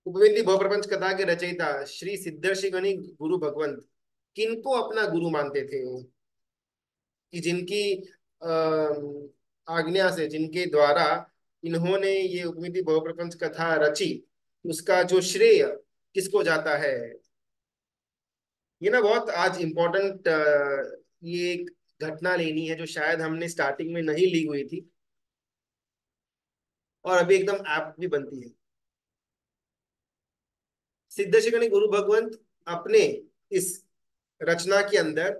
उपविधि बहुप्रपंच कथा के रचयिता श्री सिद्धर्षि गणि गुरु भगवंत किनको अपना गुरु मानते थे? कि जिनकी आज्ञा से, जिनके द्वारा इन्होंने ये उपविधि बहुप्रपंच कथा रची, उसका जो श्रेय किसको जाता है? ये ना बहुत आज इम्पोर्टेंट ये एक घटना लेनी है जो शायद हमने स्टार्टिंग में नहीं ली हुई थी, और अभी एकदम ऐप भी बनती है। सिद्ध शिकनी गुरु भगवंत अपने इस रचना के अंदर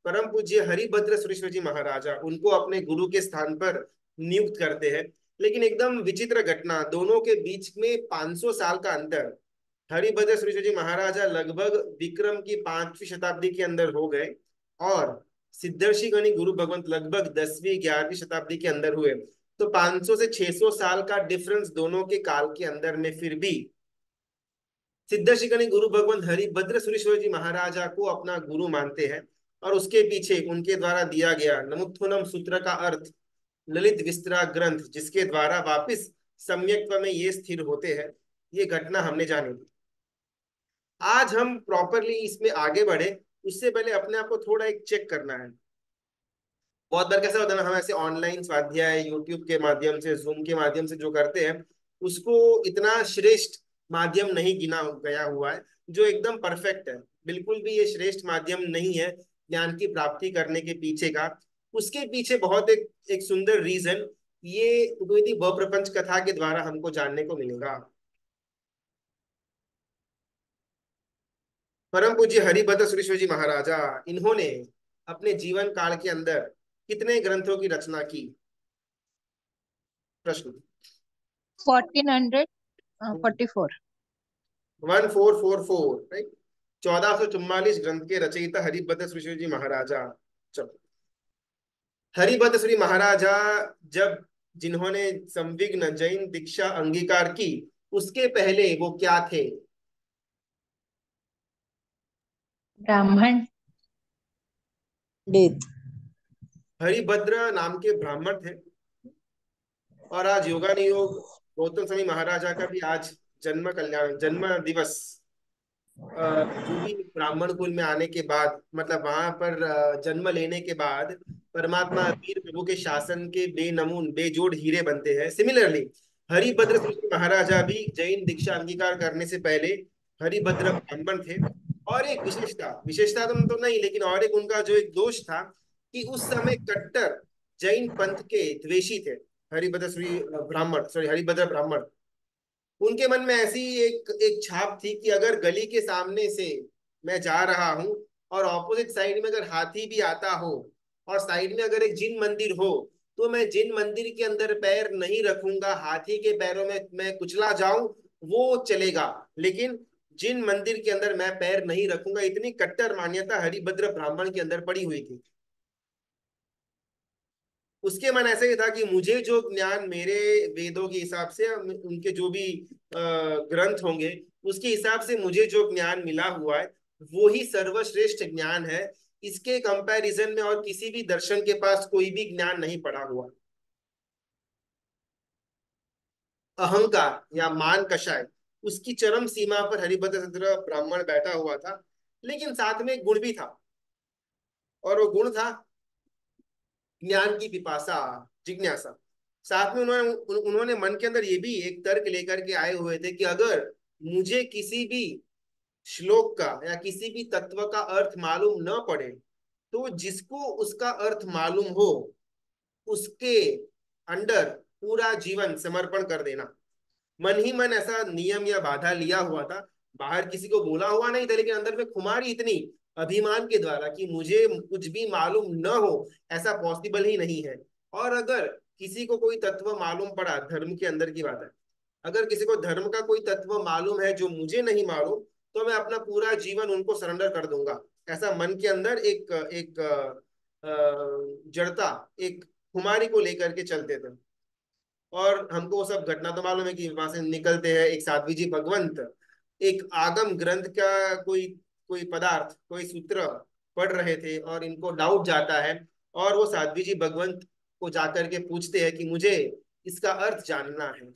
परम पूज्य हरिभद्र सुरेश्वर जी महाराजा उनको अपने गुरु के स्थान पर नियुक्त करते हैं। लेकिन एकदम विचित्र घटना, दोनों के बीच में 500 साल का अंतर। हरिभद्र सुरेश्वर जी महाराजा लगभग विक्रम की 5वीं शताब्दी के अंदर हो गए, और सिद्धर्षि गणि गुरु भगवंत लगभग 10वीं 11वीं शताब्दी के अंदर हुए। तो 500 से 600 साल का डिफरेंस दोनों के काल के अंदर में, फिर भी सिद्धर्षि गुरु भगवंत हरिभद्र सुरेश्वर जी महाराजा को अपना गुरु मानते हैं। और उसके पीछे उनके द्वारा दिया गया नमुत्थुनम सूत्र का अर्थ ललित विस्तरा ग्रंथ, जिसके द्वारा वापिस सम्यक्त्व में ये स्थिर होते हैं, ये घटना हमने जानी थी। आज हम प्रॉपरली इसमें आगे बढ़े उससे पहले अपने आप को थोड़ा एक चेक करना है। बहुत बार कैसा होता है ना, हम ऐसे ऑनलाइन स्वाध्याय यूट्यूब के माध्यम से, जूम के माध्यम से जो करते हैं, उसको इतना श्रेष्ठ माध्यम नहीं गिना गया हुआ है जो एकदम परफेक्ट है। बिल्कुल भी ये श्रेष्ठ माध्यम नहीं है ज्ञान की प्राप्ति करने के पीछे का। उसके पीछे बहुत एक सुंदर रीजन ये उपनिधि बहुप्रपंच कथा के द्वारा हमको जानने को मिलेगा। परम पूज्य हरिभद्र सुरेश्वर जी महाराजा, इन्होंने अपने जीवन काल के अंदर कितने ग्रंथों की रचना की? प्रश्न 1444। 1444, राइट। 1444 ग्रंथ के रचयिता हरिभद्र सुरेश्वर जी महाराजा। चलो, हरिभद्र श्री महाराजा जब जिन्होंने संविघ्न जैन दीक्षा अंगीकार की, उसके पहले वो क्या थे? ब्राह्मण। पंडित। हरिभद्र नाम के ब्राह्मण थे। और आज योगा नियोग गौतम स्वामी महाराजा का भी आज जन्म दिवस। जो भी ब्राह्मण कुल में आने के बाद, मतलब वहां पर जन्म लेने के बाद परमात्मा वीर प्रभु के शासन के बेनमून बेजोड़ हीरे बनते हैं। सिमिलरली हरिभद्र श्री महाराजा भी जैन दीक्षा अंगीकार करने से पहले हरिभद्र ब्राह्मण थे। और एक विशेषता, विशेषता तो नहीं, लेकिन और एक उनका जो एक दोष था कि उस समय कट्टर जैन पंथ के द्वेषी थे। हरिभद्र श्री ब्राह्मण, सॉरी हरिभद्र ब्राह्मण, उनके मन में ऐसी एक एक छाप थी कि अगर गली के सामने से मैं जा रहा हूं और ऑपोजिट साइड में अगर हाथी भी आता हो और साइड में अगर एक जिन मंदिर हो, तो मैं जिन मंदिर के अंदर पैर नहीं रखूंगा, हाथी के पैरों में मैं कुचला जाऊं वो चलेगा, लेकिन जिन मंदिर के अंदर मैं पैर नहीं रखूंगा। इतनी कट्टर मान्यता हरिभद्र ब्राह्मण के अंदर पड़ी हुई थी। उसके मन ऐसे ही था कि मुझे जो ज्ञान मेरे वेदों के हिसाब से, उनके जो भी ग्रंथ होंगे उसके हिसाब से मुझे जो ज्ञान मिला हुआ है वो ही सर्वश्रेष्ठ ज्ञान है। इसके कंपैरिजन में और किसी भी दर्शन के पास कोई भी ज्ञान नहीं पड़ा हुआ। अहंकार या मान कषाय, उसकी चरम सीमा पर हरिभद्र ब्राह्मण बैठा हुआ था। लेकिन साथ में एक गुण भी था, और वो गुण था ज्ञान की पिपासा, जिज्ञासा। साथ में उन्होंने मन के अंदर ये भी एक तर्क लेकर के आए हुए थे कि अगर मुझे किसी भी श्लोक का या किसी भी तत्व का अर्थ मालूम न पड़े, तो जिसको उसका अर्थ मालूम हो उसके अंडर पूरा जीवन समर्पण कर देना। मन ही मन ऐसा नियम या बाधा लिया हुआ था। बाहर किसी को बोला हुआ नहीं था, लेकिन अंदर में खुमारी इतनी अभिमान के द्वारा कि मुझे कुछ भी मालूम न हो, ऐसा पॉसिबल ही नहीं है। और अगर किसी को कोई तत्व मालूम पड़ा, धर्म के अंदर की बात है, अगर किसी को धर्म का कोई तत्व मालूम है जो मुझे नहीं मालूम, तो मैं अपना पूरा जीवन उनको सरेंडर कर दूंगा। ऐसा मन के अंदर एक एक जड़ता, एक खुमारी को लेकर के चलते थे। और हमको वो सब घटना तो मालूम है कि वहां से निकलते हैं एक साध्वी जी भगवंत, एक आगम ग्रंथ का कोई कोई पदार्थ, कोई सूत्र पढ़ रहे थे और इनको डाउट जाता है। और वो साध्वी जी भगवंत को जाकर के पूछते हैं कि मुझे इसका अर्थ जानना है।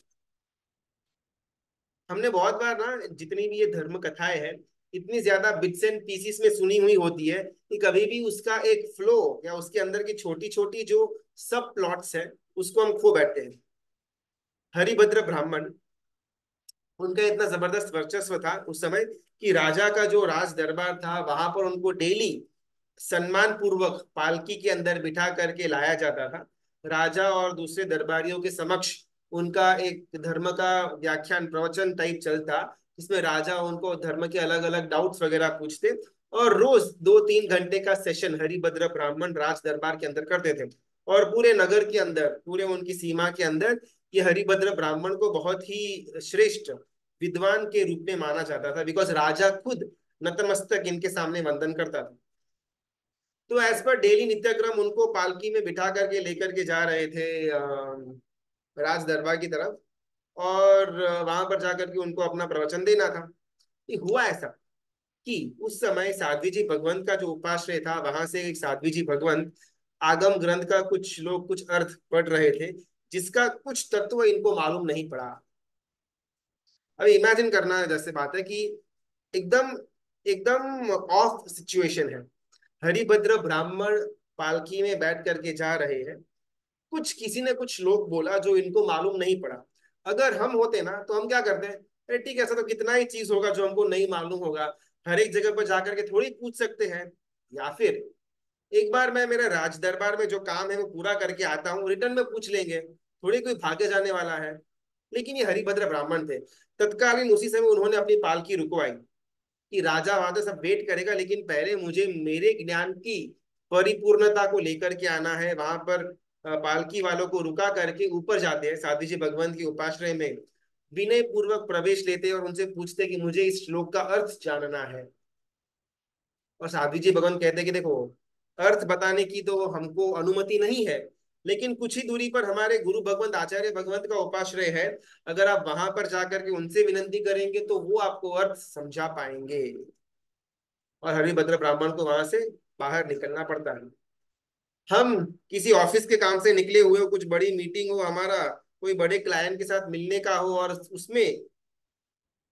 हमने बहुत बार ना जितनी भी ये धर्म कथाएं हैं, इतनी ज्यादा बिट्स एंड पीसीस में सुनी हुई होती है कि कभी भी उसका एक फ्लो या उसके अंदर की छोटी छोटी जो सब प्लॉट्स है उसको हम खो बैठते हैं। हरिभद्र ब्राह्मण, उनका इतना जबरदस्त वर्चस्व था उस समय कि राजा का जो राज दरबार था वहां पर उनको डेली सम्मान पूर्वक पालकी के अंदर बिठा करके लाया जाता था। राजा और दूसरे दरबारियों के समक्ष उनका एक धर्म का व्याख्यान प्रवचन टाइप चलता, जिसमें राजा उनको धर्म के अलग अलग डाउट्स वगैरह पूछते, और रोज 2-3 घंटे का सेशन हरिभद्र ब्राह्मण राज दरबार के अंदर करते थे। और पूरे नगर के अंदर, पूरे उनकी सीमा के अंदर, ये हरिभद्र ब्राह्मण को बहुत ही श्रेष्ठ विद्वान के रूप में माना जाता था, बिकॉज राजा खुद नतमस्तक इनके सामने वंदन करता था। तो एज पर डेली नित्यक्रम उनको पालकी में बिठा करके लेकर के जा रहे थे राज दरबार की तरफ, और वहां पर जाकर के उनको अपना प्रवचन देना था। ये हुआ ऐसा कि उस समय साध्वी जी भगवंत का जो उपाश्रय था, वहां से एक साध्वी जी भगवंत आगम ग्रंथ का कुछ लोग कुछ अर्थ पढ़ रहे थे, जिसका कुछ तत्व इनको मालूम नहीं पड़ा। अब इमेजिन करना जैसे बात है कि एकदम एकदम ऑफ सिचुएशन है। हरिभद्र ब्राह्मण पालकी में बैठ करके जा रहे हैं, कुछ किसी ने कुछ लोग बोला जो इनको मालूम नहीं पड़ा। अगर हम होते ना तो हम क्या करते हैं, अरे ठीक है, ऐसा तो कितना ही चीज होगा जो हमको नहीं मालूम होगा, हर एक जगह पर जाकर के थोड़ी पूछ सकते हैं। या फिर एक बार मैं मेरे राज दरबार में जो काम है वो पूरा करके आता हूँ, रिटर्न में पूछ लेंगे, थोड़ी कोई भागे जाने वाला है। लेकिन ये हरिभद्र ब्राह्मण थे। तत्कालीन उसी समय उन्होंने अपनी पालकी रुकवाई कि राजा वहां तो सब वेट करेगा, लेकिन पहले मुझे मेरे ज्ञान की परिपूर्णता को लेकर के आना है। वहां पर पालकी वालों को रुका करके ऊपर जाते हैं साध्वी जी भगवंत के उपाश्रय में, विनय पूर्वक प्रवेश लेते हैं और उनसे पूछते हैं कि मुझे इस श्लोक का अर्थ जानना है। और साध्वी जी भगवंत कहते हैं कि देखो, अर्थ बताने की तो हमको अनुमति नहीं है, लेकिन कुछ ही दूरी पर हमारे गुरु भगवंत आचार्य भगवंत का उपाश्रय है, अगर आप वहां पर जाकर के उनसे विनंती करेंगे तो वो आपको अर्थ समझा पाएंगे। और हरिभद्र ब्राह्मण को वहां से बाहर निकलना पड़ता है। हम किसी ऑफिस के काम से निकले हुए हो, कुछ बड़ी मीटिंग हो हमारा, कोई बड़े क्लाइंट के साथ मिलने का हो, और उसमें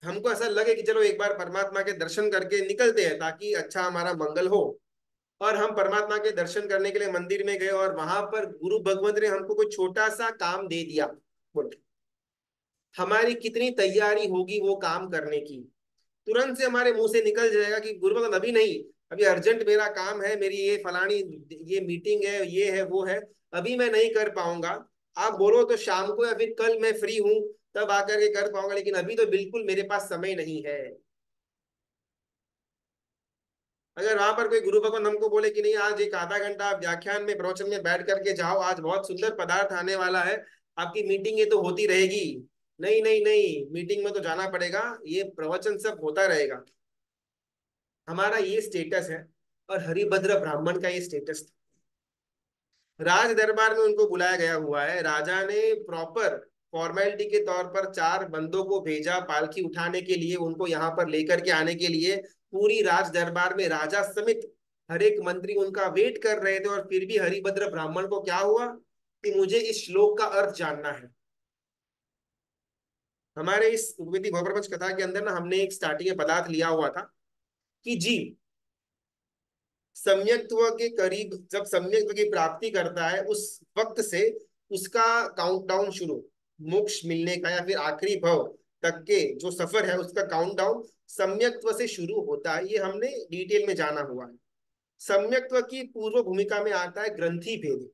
हमको ऐसा लगे कि चलो एक बार परमात्मा के दर्शन करके निकलते हैं ताकि अच्छा हमारा मंगल हो। और हम परमात्मा के दर्शन करने के लिए मंदिर में गए और वहां पर गुरु भगवंत ने हमको कोई छोटा सा काम दे दिया, बोलो हमारी कितनी तैयारी होगी वो काम करने की। तुरंत से हमारे मुंह से निकल जाएगा कि गुरु भगवंत अभी नहीं, अभी अर्जेंट मेरा काम है, मेरी ये फलानी ये मीटिंग है, ये है वो है, अभी मैं नहीं कर पाऊंगा। आप बोलो तो शाम को या फिर कल मैं फ्री हूं, तब आकर के कर पाऊंगा, लेकिन अभी तो बिल्कुल मेरे पास समय नहीं है। अगर वहां पर कोई गुरु भगवान हमको बोले कि नहीं, आज एक आधा घंटा आप व्याख्यान में प्रवचन में बैठ करके जाओ, आज बहुत सुंदर पदार्थ आने वाला है, आपकी मीटिंग ये तो होती रहेगी, नहीं नहीं नहीं, मीटिंग में तो जाना पड़ेगा, ये प्रवचन सब होता रहेगा। हमारा ये स्टेटस है। और हरिभद्र ब्राह्मण का ये स्टेटस था। राज दरबार में उनको बुलाया गया हुआ है, राजा ने प्रॉपर फॉर्मेलिटी के तौर पर 4 बंदों को भेजा पालकी उठाने के लिए, उनको यहाँ पर लेकर के आने के लिए। पूरी राज दरबार में राजा समेत हर एक मंत्री उनका वेट कर रहे थे, और फिर भी हरिभद्र ब्राह्मण को क्या हुआ कि मुझे इस श्लोक का अर्थ जानना है। हमारे इस उपवेदी भवप्रपंच कथा के अंदर ना हमने एक स्टार्टिंग में पदार्थ लिया हुआ था कि जीव सम्यक्त्व के करीब जब सम्यक्त्व की प्राप्ति करता है, उस वक्त से उसका काउंटडाउन शुरू, मोक्ष मिलने का या फिर आखिरी भव तक के जो सफर है उसका काउंटडाउन सम्यक्त्व से शुरू होता है। ये हमने डिटेल में जाना हुआ है। सम्यक्त्व की पूर्व भूमिका में आता है ग्रंथि भेद,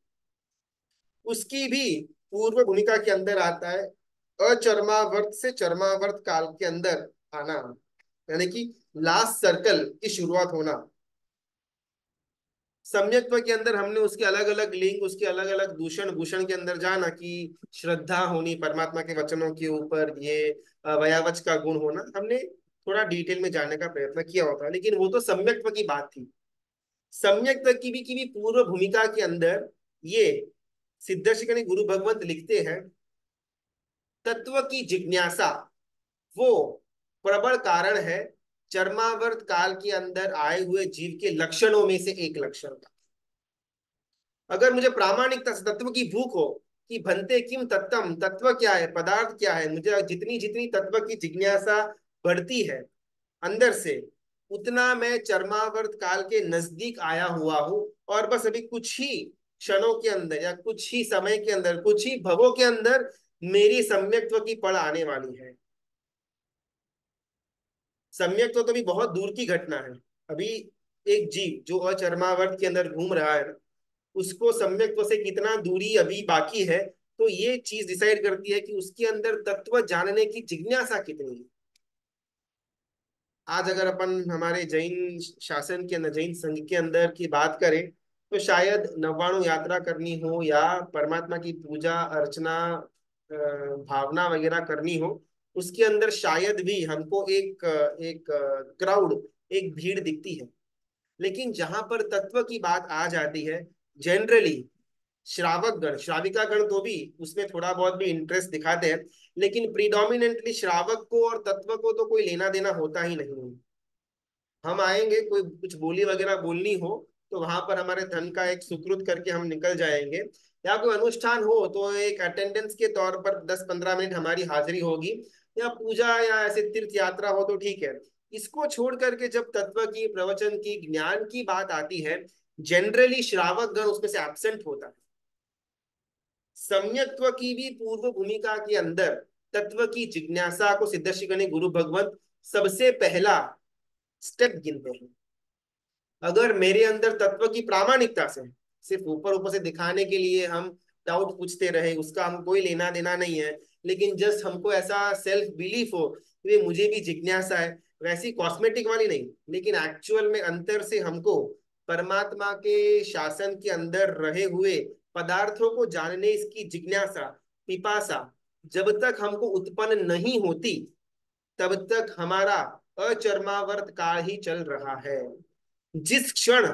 उसकी भी पूर्व भूमिका के अंदर आता है अचर्मावर्त से चर्मावर्त काल के अंदर आना, यानी कि लास्ट सर्कल की शुरुआत होना। सम्यक्त्व के अंदर हमने उसके अलग अलग लिंग, उसके अलग अलग दूषण भूषण के अंदर जाना कि श्रद्धा होनी परमात्मा के वचनों के ऊपर, ये वयावच का गुण होना, हमने थोड़ा डिटेल में जानने का प्रयत्न किया होता, लेकिन वो तो सम्यक्त्व की बात थी। सम्यक्त्व की भी पूर्व भूमिका के अंदर ये सिद्धर्षि गुरु भगवंत लिखते हैं, तत्व की जिज्ञासा वो प्रबल कारण है चर्मावर्त काल के अंदर आए हुए जीव के लक्षणों में से एक लक्षण था। अगर मुझे प्रामाणिकता से तत्व की भूख हो कि भन्ते किम तत्तम, तत्व क्या है, पदार्थ क्या है। मुझे जितनी जितनी तत्व की जिज्ञासा बढ़ती है अंदर से, उतना मैं चरमावर्त काल के नजदीक आया हुआ हूं। और बस अभी कुछ ही क्षणों के अंदर या कुछ ही समय के अंदर, कुछ ही भवों के अंदर मेरी सम्यक्त्व की पड़ आने वाली है। सम्यक्त्व तो भी बहुत दूर की घटना है। अभी एक जीव जो अचरमावर्त के अंदर घूम रहा है, उसको सम्यक्त्व से कितना दूरी अभी बाकी है, तो ये चीज डिसाइड करती है कि उसके अंदर तत्व जानने की जिज्ञासा कितनी है। आज अगर अपन हमारे जैन शासन के अंदर, जैन संघ के अंदर की बात करें, तो शायद नव्वाणु यात्रा करनी हो या परमात्मा की पूजा अर्चना भावना वगैरह करनी हो, उसके अंदर शायद भी हमको एक क्राउड, एक भीड़ दिखती है। लेकिन जहां पर तत्व की बात आ जाती है, जनरली श्रावक गण, श्राविका गण तो भी उसमें थोड़ा बहुत भी इंटरेस्ट दिखाते हैं, लेकिन प्रीडोमिनेंटली श्रावक को और तत्व को तो कोई लेना देना होता ही नहीं। हम आएंगे, कोई कुछ बोली वगैरह बोलनी हो तो वहां पर हमारे धन का एक सुकृत करके हम निकल जाएंगे, या कोई अनुष्ठान हो तो एक अटेंडेंस के तौर पर 10-15 मिनट हमारी हाजिरी होगी, या पूजा या ऐसे तीर्थ यात्रा हो तो ठीक है। इसको छोड़ करके जब तत्व की, प्रवचन की, ज्ञान की बात आती है, जनरली श्रावक गण उसमें से एब्सेंट होता है। सम्यक्त्व की भी पूर्व भूमिका के अंदर तत्व की जिज्ञासा को सिद्धर्षि गण गुरु भगवंत सबसे पहला स्टेप गिनते हैं। अगर मेरे अंदर तत्व की प्रामाणिकता से, सिर्फ ऊपर ऊपर से दिखाने के लिए हम डाउट पूछते रहे, उसका हम कोई लेना देना नहीं है, लेकिन जस्ट हमको ऐसा सेल्फ बिलीफ हो कि मुझे भी जिज्ञासा है, वैसी कॉस्मेटिक वाली नहीं, लेकिन एक्चुअल में अंतर से हमको परमात्मा के शासन के अंदर रहे हुए पदार्थों को जानने इसकी जिज्ञासा, पिपासा जब तक हमको उत्पन्न नहीं होती, तब तक हमारा अचर्मावर्त काल ही चल रहा है। जिस क्षण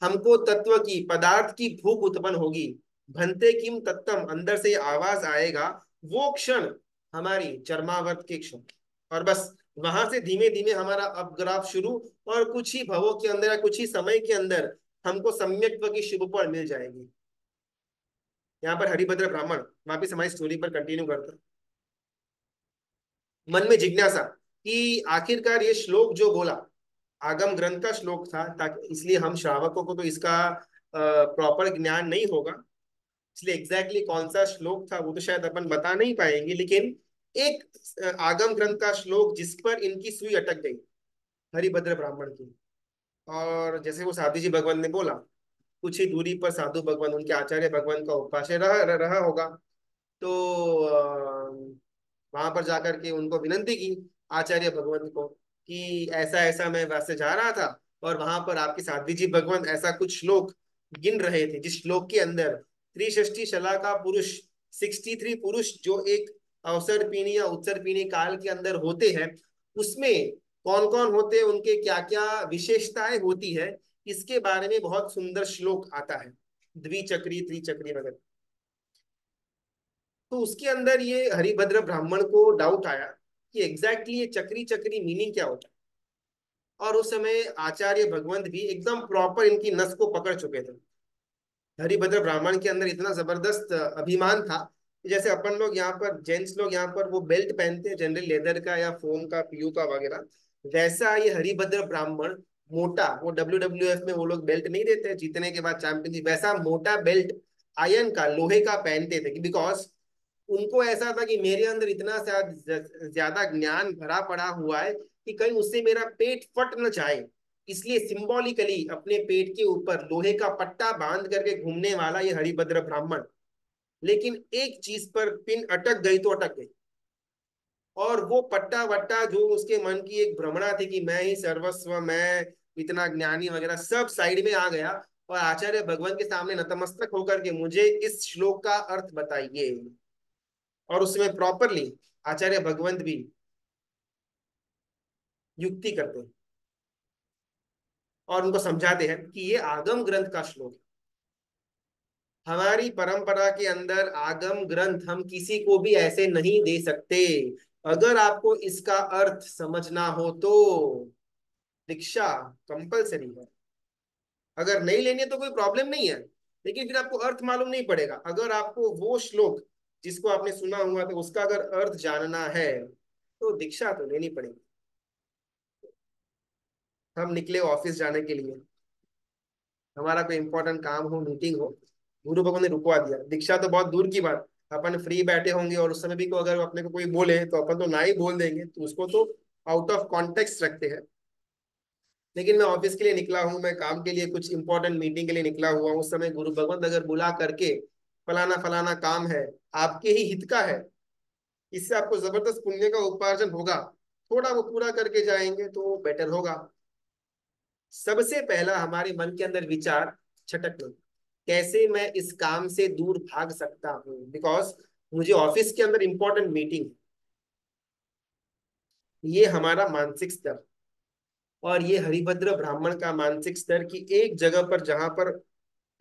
हमको तत्व की, पदार्थ की भूख उत्पन्न होगी, भंते किम तत्तम अंदर से आवाज आएगा, वो क्षण हमारी चरमावर्त के क्षण। और बस वहां से धीमे धीमे हमारा अपग्राफ शुरू, और कुछ ही भवों के अंदर या कुछ ही समय के अंदर हमको सम्यक्त्व की शुभ फल मिल जाएगी। यहाँ पर हरिभद्र ब्राह्मण वापिस हमारी स्टोरी पर कंटिन्यू करता है। मन में जिज्ञासा कि आखिरकार ये श्लोक जो बोला, आगम ग्रंथ का श्लोक था, ताकि इसलिए हम श्रावकों को तो इसका प्रॉपर ज्ञान नहीं होगा, इसलिए एग्जैक्टली कौन सा श्लोक था वो तो शायद अपन बता नहीं पाएंगे, लेकिन एक आगम ग्रंथ का श्लोक जिस पर इनकी सुई अटक गई हरिभद्र ब्राह्मण की। और जैसे वो साधु जी भगवान ने बोला, कुछ ही दूरी पर साधु भगवान, उनके आचार्य भगवान का उपास्य रहा होगा, तो वहां पर जाकर के उनको विनंती की आचार्य भगवंत को कि ऐसा ऐसा मैं वैसे जा रहा था, और वहां पर आपके साध्वी जी भगवंत ऐसा कुछ श्लोक गिन रहे थे, जिस श्लोक के अंदर 63 शला का पुरुष, 63 पुरुष जो एक अवसर पीढ़ी या उत्सर पीढ़ी काल के अंदर होते हैं, उसमें कौन कौन होते हैं, उनके क्या क्या विशेषताएं होती है, इसके बारे में बहुत सुंदर श्लोक आता है, द्विचक्री त्रिचक्री वगैरह। तो उसके अंदर ये हरिभद्र ब्राह्मण को डाउट आया कि एग्जैक्टली ये चक्री चक्री मीनिंग क्या होता है। और उस समय आचार्य भगवंत भी एकदम प्रॉपर इनकी नस को पकड़ चुके थे। हरिभद्र ब्राह्मण के अंदर इतना जबरदस्त अभिमान था कि जैसे अपन लोग यहाँ पर, जेंट्स लोग यहाँ पर वो बेल्ट पहनते हैं जनरली लेदर का या फोम का, पीयू का वगैरह, वैसा ये हरिभद्र ब्राह्मण मोटा, वो WWF में वो लोग बेल्ट नहीं देते जीतने के बाद चैंपियनशिप, वैसा मोटा बेल्ट आयन का, लोहे का पहनते थे, बिकॉज उनको ऐसा था कि मेरे अंदर इतना ज्यादा ज्ञान भरा पड़ा हुआ है कि कहीं उससे मेरा पेट फट न जाए, इसलिए सिंबॉलिकली अपने पेट के ऊपर लोहे का पट्टा बांध करके घूमने वाला ये हरिभद्र ब्राह्मण। लेकिन एक चीज पर पिन अटक गई तो अटक गई, और वो पट्टा वट्टा जो उसके मन की एक भ्रमणा थी कि मैं ही सर्वस्व, मैं इतना ज्ञानी वगैरह, सब साइड में आ गया। और आचार्य भगवान के सामने नतमस्तक होकर के मुझे इस श्लोक का अर्थ बताइए। और उसमें प्रॉपरली आचार्य भगवंत भी युक्ति करते हैं और उनको समझाते हैं कि ये आगम ग्रंथ का श्लोक है। हमारी परंपरा के अंदर आगम ग्रंथ हम किसी को भी ऐसे नहीं दे सकते। अगर आपको इसका अर्थ समझना हो तो दीक्षा कंपलसरी है, अगर नहीं लेनी है तो कोई प्रॉब्लम नहीं है, लेकिन फिर आपको अर्थ मालूम नहीं पड़ेगा। अगर आपको वो श्लोक जिसको आपने सुना हुआ था उसका अगर अर्थ जानना है तो दीक्षा तो लेनी पड़ेगी। हम निकले ऑफिस जाने के लिए, हमारा कोई इंपॉर्टेंट काम हो, मीटिंग हो, गुरु भगवान ने रुकवा दिया, दीक्षा तो बहुत दूर की बात, अपन फ्री बैठे होंगे और उस समय भी को अगर अपने को कोई बोले तो अपन तो ना ही बोल देंगे, तो उसको तो आउट ऑफ कॉन्टेक्स्ट रखते हैं। लेकिन मैं ऑफिस के लिए निकला हूँ, मैं काम के लिए कुछ इंपॉर्टेंट मीटिंग के लिए निकला हुआ हूँ, उस समय गुरु भगवंत अगर बुला करके फलाना फलाना काम है, आपके ही हित का है, इससे आपको जबरदस्त पुण्य का उपार्जन होगा, थोड़ा वो पूरा करके जाएंगे तो बेटर होगा। सबसे पहला हमारे मन के अंदर विचार छटक, कैसे मैं इस काम से दूर भाग सकता हूँ, बिकॉज मुझे ऑफिस के अंदर इंपॉर्टेंट मीटिंग। ये हमारा मानसिक स्तर, और ये हरिभद्र ब्राह्मण का मानसिक स्तर की एक जगह पर जहां पर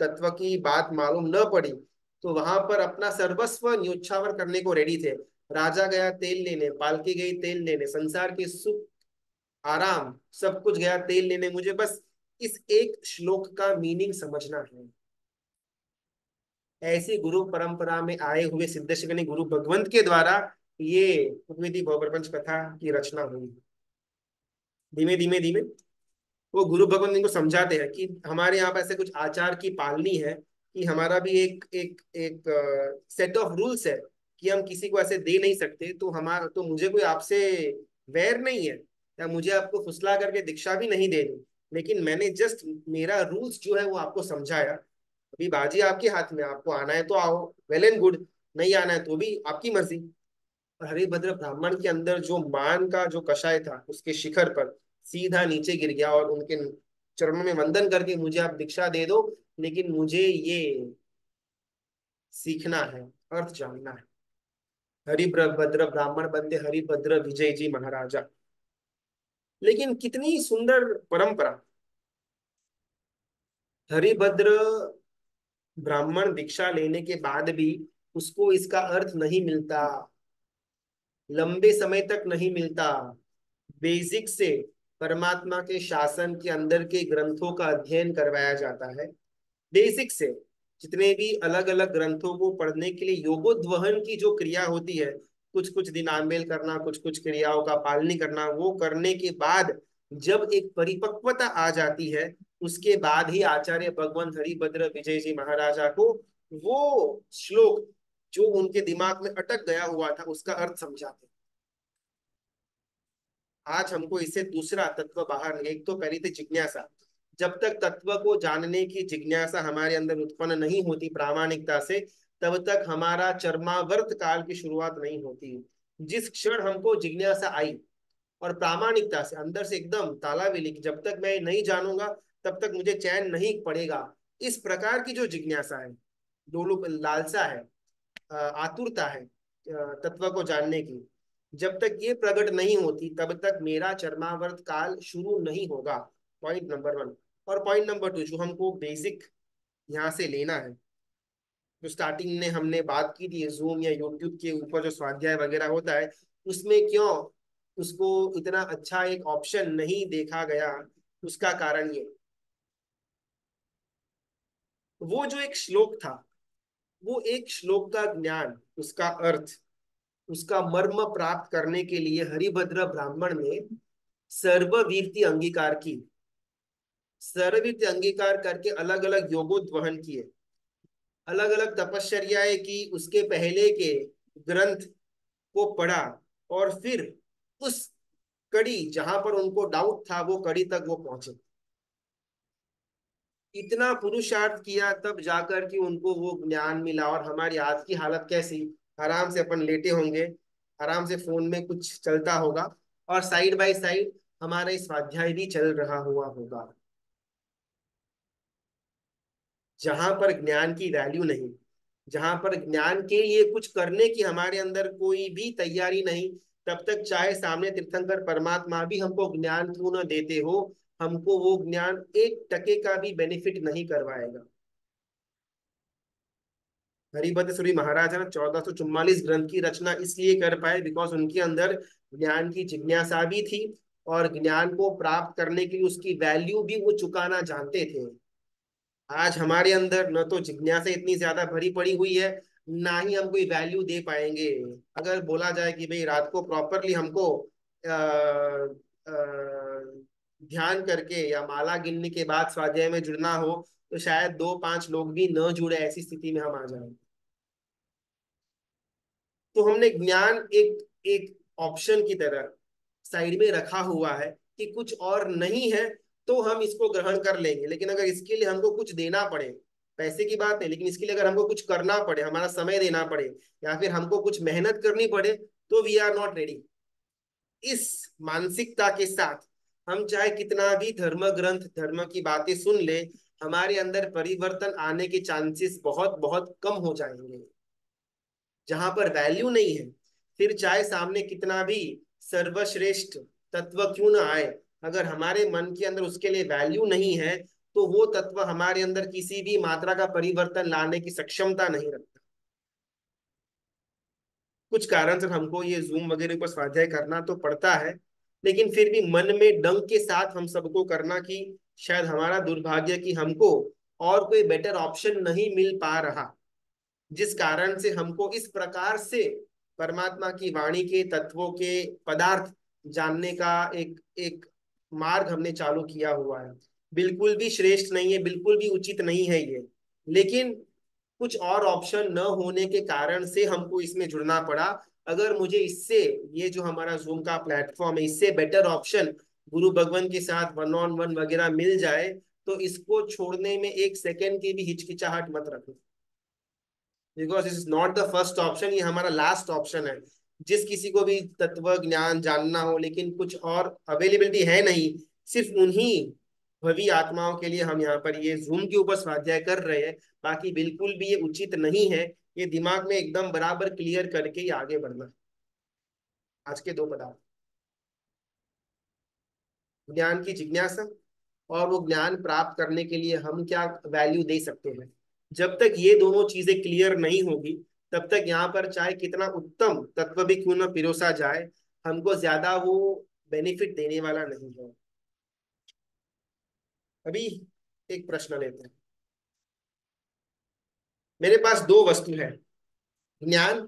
तत्व की बात मालूम न पड़ी तो वहां पर अपना सर्वस्व न्योछावर करने को रेडी थे। राजा गया तेल लेने, पालकी गई तेल लेने, संसार के सुख आराम सब कुछ गया तेल लेने, मुझे बस इस एक श्लोक का मीनिंग समझना है। ऐसी गुरु परंपरा में आए हुए सिद्धेश्वरी गुरु भगवंत के द्वारा ये उपनिधि भवप्रपंच कथा की रचना हुई। धीमे धीमे धीमे वो गुरु भगवंत इनको समझाते हैं कि हमारे यहाँ पर ऐसे कुछ आचार की पालनी है, कि हमारा भी एक एक एक सेट ऑफ रूल्स है कि हम किसी को ऐसे दे नहीं सकते, तो हमारा तो मुझे कोई आपसे वैर नहीं है, या मुझे आपको फुसला करके दीक्षा भी नहीं देनी, लेकिन मैंने जस्ट मेरा रूल्स जो है वो आपको समझाया। अभी बाजी आपके हाथ में, आपको आना है तो आओ, वेल एंड गुड, नहीं आना है तो भी आपकी मर्जी। और हरिभद्र ब्राह्मण के अंदर जो मान का जो कषाय था उसके शिखर पर सीधा नीचे गिर गया, और उनके चरणों में वंदन करके मुझे आप दीक्षा दे दो, लेकिन मुझे ये सीखना है, अर्थ जानना है। हरिभद्र ब्राह्मण बनते हरिभद्र विजय जी महाराजा। लेकिन कितनी सुंदर परंपरा, हरिभद्र ब्राह्मण दीक्षा लेने के बाद भी उसको इसका अर्थ नहीं मिलता, लंबे समय तक नहीं मिलता। बेसिक से परमात्मा के शासन के अंदर के ग्रंथों का अध्ययन करवाया जाता है। बेसिक से जितने भी अलग अलग ग्रंथों को पढ़ने के लिए योगोद्वहन की जो क्रिया होती है, कुछ कुछ दिन आमेल करना, कुछ कुछ क्रियाओं का पालनी करना, वो करने के बाद जब एक परिपक्वता आ जाती है, उसके बाद ही आचार्य भगवान हरिभद्र विजय जी महाराजा को वो श्लोक जो उनके दिमाग में अटक गया हुआ था उसका अर्थ समझाते। आज हमको इससे दूसरा तत्व बाहर नहीं, एक तो पहली थी जिज्ञासा। जब तक तत्व को जानने की जिज्ञासा हमारे अंदर उत्पन्न नहीं होती प्रामाणिकता से, तब तक हमारा चरमावर्त काल की शुरुआत नहीं होती। जिस क्षण हमको जिज्ञासा आई और प्रामाणिकता से अंदर से एकदम ताला भी लिख, जब तक मैं नहीं जानूंगा तब तक मुझे चैन नहीं पड़ेगा, इस प्रकार की जो जिज्ञासा है, लोलुप लालसा है, आतुरता है तत्व को जानने की, जब तक ये प्रकट नहीं होती तब तक मेरा चरमावर्त काल शुरू नहीं होगा। Point number one. और पॉइंट नंबर टू जो हमको बेसिक यहाँ से लेना है, जो स्टार्टिंग में हमने बात की थी जूम या यूट्यूब के ऊपर जो स्वाध्याय वगैरह होता है, उसमें क्यों उसको इतना अच्छा एक ऑप्शन नहीं देखा गया, उसका कारण ये, वो जो एक श्लोक था, वो एक श्लोक का ज्ञान, उसका अर्थ, उसका मर्म प्राप्त करने के लिए हरिभद्र ब्राह्मण ने सर्ववीर्ति अंगीकार की, सर्ववीर्ति अंगीकार करके अलग अलग योगोद्वहन किए, अलग अलग तपश्चर्याएं की, उसके पहले के ग्रंथ को पढ़ा, और फिर उस कड़ी जहां पर उनको डाउट था वो कड़ी तक वो पहुंचे। इतना पुरुषार्थ किया तब जाकर कि उनको वो ज्ञान मिला। और हमारी आज की हालत कैसी, आराम से अपन लेटे होंगे, आराम से फोन में कुछ चलता होगा, और साइड बाय साइड हमारा इस स्वाध्याय भी चल रहा हुआ होगा। जहां पर ज्ञान की वैल्यू नहीं, जहां पर ज्ञान के लिए कुछ करने की हमारे अंदर कोई भी तैयारी नहीं, तब तक चाहे सामने तीर्थंकर परमात्मा भी हमको ज्ञान क्यों न देते हो, हमको वो ज्ञान 1% का भी बेनिफिट नहीं करवाएगा। हरिभद्र सूरी महाराज है ना 1444 ग्रंथ की रचना इसलिए कर पाए बिकॉज उनके अंदर ज्ञान की जिज्ञासा भी थी, और ज्ञान को प्राप्त करने के लिए उसकी वैल्यू भी वो चुकाना जानते थे। आज हमारे अंदर न तो जिज्ञासा इतनी ज्यादा भरी पड़ी हुई है, ना ही हम कोई वैल्यू दे पाएंगे। अगर बोला जाए कि भाई रात को प्रॉपरली हमको ध्यान करके या माला गिनने के बाद स्वाध्याय में जुड़ना हो, तो शायद 2-5 लोग भी न जुड़े, ऐसी स्थिति में हम आ जाएंगे। तो हमने ज्ञान एक एक ऑप्शन की तरह साइड में रखा हुआ है कि कुछ और नहीं है तो हम इसको ग्रहण कर लेंगे। लेकिन अगर इसके लिए हमको कुछ देना पड़े, पैसे की बात है, लेकिन इसके लिए अगर हमको कुछ करना पड़े, हमारा समय देना पड़े, या फिर हमको कुछ मेहनत करनी पड़े, तो वी आर नॉट रेडी। इस मानसिकता के साथ हम चाहे कितना भी धर्म ग्रंथ, धर्म की बातें सुन ले, हमारे अंदर परिवर्तन आने के चांसेस बहुत बहुत कम हो जाएंगे। जहां पर वैल्यू नहीं है, फिर चाहे सामने कितना भी सर्वश्रेष्ठ तत्व क्यों ना आए, अगर हमारे मन के अंदर उसके लिए वैल्यू नहीं है, तो वो तत्व हमारे अंदर किसी भी मात्रा का परिवर्तन लाने की सक्षमता नहीं रखता। कुछ कारण से हमको ये जूम वगैरह पर स्वाध्याय करना तो पड़ता है, लेकिन फिर भी मन में डंक के साथ हम सबको करना कि शायद हमारा दुर्भाग्य कि हमको और कोई बेटर ऑप्शन नहीं मिल पा रहा, जिस कारण से हमको इस प्रकार से परमात्मा की वाणी के तत्वों के पदार्थ जानने का एक एक मार्ग हमने चालू किया हुआ है। बिल्कुल भी श्रेष्ठ नहीं है, बिल्कुल भी उचित नहीं है ये, लेकिन कुछ और ऑप्शन न होने के कारण से हमको इसमें जुड़ना पड़ा। अगर मुझे इससे, ये जो हमारा जूम का प्लेटफॉर्म है, इससे बेटर ऑप्शन गुरु भगवान के साथ 1-on-1 वगैरह मिल जाए, तो इसको छोड़ने में एक सेकेंड की भी हिचकिचाहट मत रखो, because this is not the first option, ये हमारा लास्ट ऑप्शन है। जिस किसी को भी तत्व ज्ञान जानना हो, लेकिन कुछ और अवेलेबिलिटी है नहीं, सिर्फ उन्हीं भवी आत्माओं के लिए हम यहाँ पर ये जूम के ऊपर स्वाध्याय कर रहे हैं। बाकी बिल्कुल भी ये उचित नहीं है, ये दिमाग में एकदम बराबर क्लियर करके ही आगे बढ़ना। आज के 2 पदार्थ, ज्ञान की जिज्ञासा और वो ज्ञान प्राप्त करने के लिए हम क्या वैल्यू दे सकते हैं। जब तक ये दोनों चीजें क्लियर नहीं होगी, तब तक यहाँ पर चाहे कितना उत्तम तत्व भी क्यों न पिरोसा जाए, हमको ज्यादा वो बेनिफिट देने वाला नहीं है। अभी एक प्रश्न लेते हैं। मेरे पास 2 वस्तु है, ज्ञान,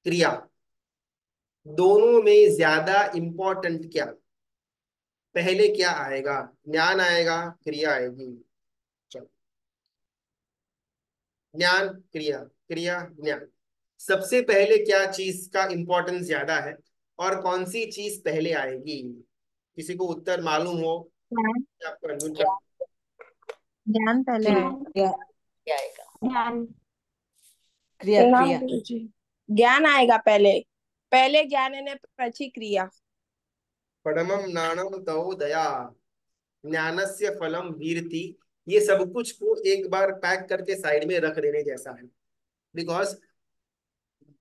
क्रिया, दोनों में ज्यादा इंपॉर्टेंट क्या, पहले क्या आएगा? ज्ञान आएगा, क्रिया आएगी? चलो, ज्ञान, क्रिया, क्रिया, ज्ञान। सबसे पहले क्या चीज का इंपॉर्टेंस ज्यादा है, और कौन सी चीज पहले आएगी? किसी को उत्तर मालूम हो ज्ञान। तो आपको अनम्यूट कर। ज्ञान पहले क्रिया। आए। क्या आएगा? ज्ञान। क्रिया प्रणाम क्रिया। गुरुजी। ज्ञान आएगा पहले। पहले ज्ञान ने પછી क्रिया। परमम नाणम तव दया, ज्ञानस्य फलम वीरति। ये सब कुछ को एक बार पैक करके साइड में रख देने जैसा है। बिकॉज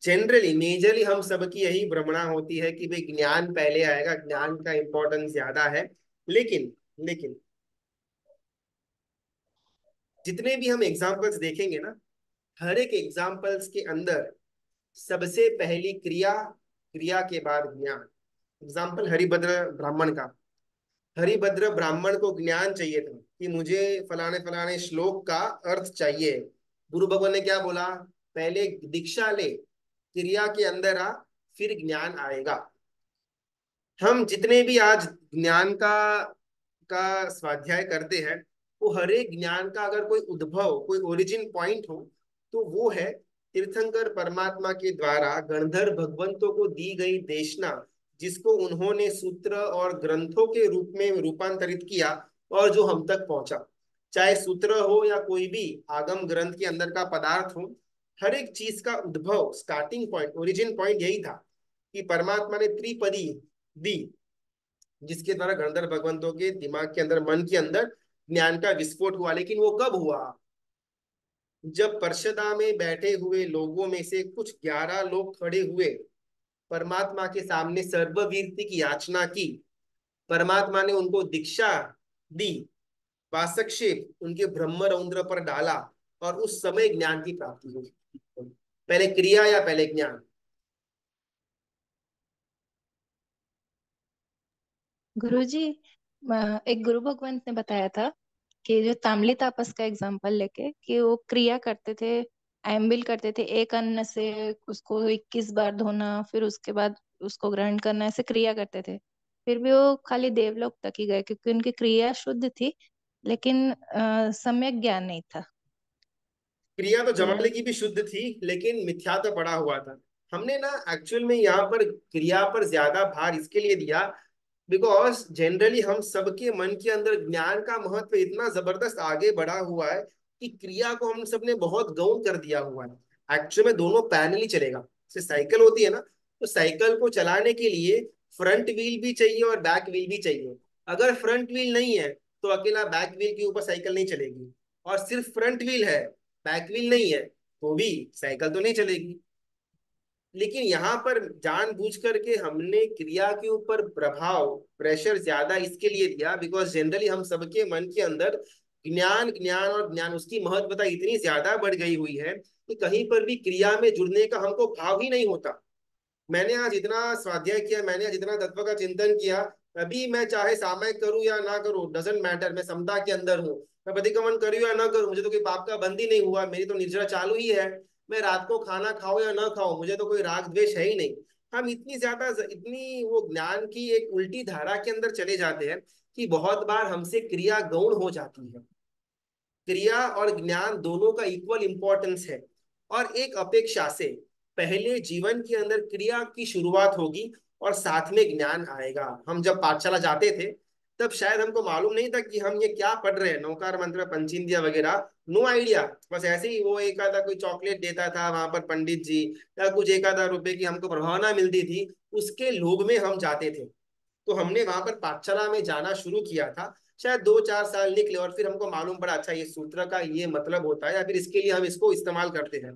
जनरली मेजरली हम सबकी यही भ्रमणा होती है कि भाई ज्ञान पहले आएगा, ज्ञान का इंपॉर्टेंस ज्यादा है। लेकिन लेकिन जितने भी हम एग्जाम्पल्स देखेंगे ना, हर एक एग्जाम्पल्स के अंदर सबसे पहली क्रिया, क्रिया के बाद ज्ञान। एग्जाम्पल हरिभद्र ब्राह्मण का। हरिभद्र ब्राह्मण को ज्ञान चाहिए था कि मुझे फलाने फलाने श्लोक का अर्थ चाहिए। गुरु भगवान ने क्या बोला? पहले दीक्षा ले, क्रिया के अंदर आ, फिर ज्ञान आएगा। हम जितने भी आज ज्ञान का स्वाध्याय करते हैं, वो हर एक ज्ञान का अगर कोई उद्भव, कोई ओरिजिन पॉइंट हो, तो वो है तीर्थंकर परमात्मा के द्वारा गणधर भगवंतों को दी गई देशना, जिसको उन्होंने सूत्र और ग्रंथों के रूप में रूपांतरित किया, और जो हम तक पहुंचा। चाहे सूत्र हो या कोई भी आगम ग्रंथ के अंदर का पदार्थ हो, हर एक चीज का उद्भव, स्टार्टिंग पॉइंट, ओरिजिन पॉइंट यही था कि परमात्मा ने त्रिपदी दी, जिसके द्वारा गणधर भगवंतों के दिमाग के अंदर, मन के अंदर ज्ञान का विस्फोट हुआ। लेकिन वो कब हुआ? जब पर्षदा में बैठे हुए लोगों में से कुछ 11 लोग खड़े हुए, परमात्मा के सामने सर्ववीरति की याचना की, परमात्मा ने उनको दीक्षा दी, वासक्षेप उनके ब्रह्म रौद्र पर डाला, और उस समय ज्ञान की प्राप्ति हुई। पहले क्रिया या पहले ज्ञान? गुरुजी, एक गुरु भगवंत ने बताया था कि जो ताम्रली तापस का एग्जांपल लेके कि वो क्रिया करते थे, एम्बिल करते थे, एक अन्न से उसको 21 बार धोना, फिर उसके बाद उसको ग्रहण करना, ऐसे क्रिया करते थे। फिर भी वो खाली देवलोक तक ही गए क्योंकि उनकी क्रिया शुद्ध थी, लेकिन सम्यक ज्ञान नहीं था। क्रिया तो तो जमाले की भी शुद्ध थी, लेकिन मिथ्या तो पड़ा हुआ था। हमने ना एक्चुअल में यहाँ पर क्रिया पर ज्यादा भार इसके लिए दिया बिकॉज जनरली हम सबके मन के अंदर ज्ञान का महत्व इतना जबरदस्त आगे बढ़ा हुआ है कि क्रिया को हम सबने बहुत गौण कर दिया हुआ है। एक्चुअल में दोनों पैरेलली चलेगा। जैसे साइकिल होती है ना, तो साइकिल को चलाने के लिए फ्रंट व्हील भी चाहिए और बैक व्हील भी चाहिए। अगर फ्रंट व्हील नहीं है तो अकेला बैक व्हील के ऊपर साइकिल नहीं चलेगी, और सिर्फ फ्रंट व्हील है, बैक व्हील नहीं है, तो भी साइकिल तो नहीं चलेगी। लेकिन यहाँ पर जानबूझ करके हमने क्रिया के ऊपर प्रभाव, प्रेशर ज्यादा इसके लिए दिया बिकॉज जनरली हम सबके मन के अंदर ज्ञान ज्ञान और ज्ञान उसकी महत्वता इतनी ज्यादा बढ़ गई हुई है कि कहीं पर भी क्रिया में जुड़ने का हमको भाव ही नहीं होता। मैंने आज इतना स्वाध्याय किया, मैंने आज इतना तत्व का चिंतन किया, अभी मैं चाहे सामयिक करूं या ना करूं डजेंट मैटर, मैं समता के अंदर हूँ। मैं प्रतिक्रमण करूं या ना करूं, मुझे तो कोई पाप का बंद ही नहीं हुआ, मेरी तो निर्जरा चालू ही है। मैं रात को खाना खाऊं या ना खाऊं, मुझे तो कोई राग द्वेष है ही नहीं। हम इतनी ज्यादा इतनी वो ज्ञान की एक उल्टी धारा के अंदर चले जाते हैं कि बहुत बार हमसे क्रिया गौण हो जाती है। क्रिया और ज्ञान दोनों का इक्वल इंपॉर्टेंस है, और एक अपेक्षा से पहले जीवन के अंदर क्रिया की शुरुआत होगी और साथ में ज्ञान आएगा। हम जब पाठशाला जाते थे तब शायद हमको मालूम नहीं था कि हम ये क्या पढ़ रहे हैं, नौकार मंत्र पंचिंदिया वगैरह, नो आइडिया। बस ऐसे ही वो एक आधा कोई चॉकलेट देता था वहां पर पंडित जी, या कुछ एक आधा रुपए की हमको प्रभावना मिलती थी, उसके लोभ में हम जाते थे। तो हमने वहां पर पाठशाला में जाना शुरू किया था, शायद 2-4 साल निकले और फिर हमको मालूम पड़ा अच्छा ये सूत्र का ये मतलब होता है, या फिर इसके लिए हम इसको इस्तेमाल करते हैं।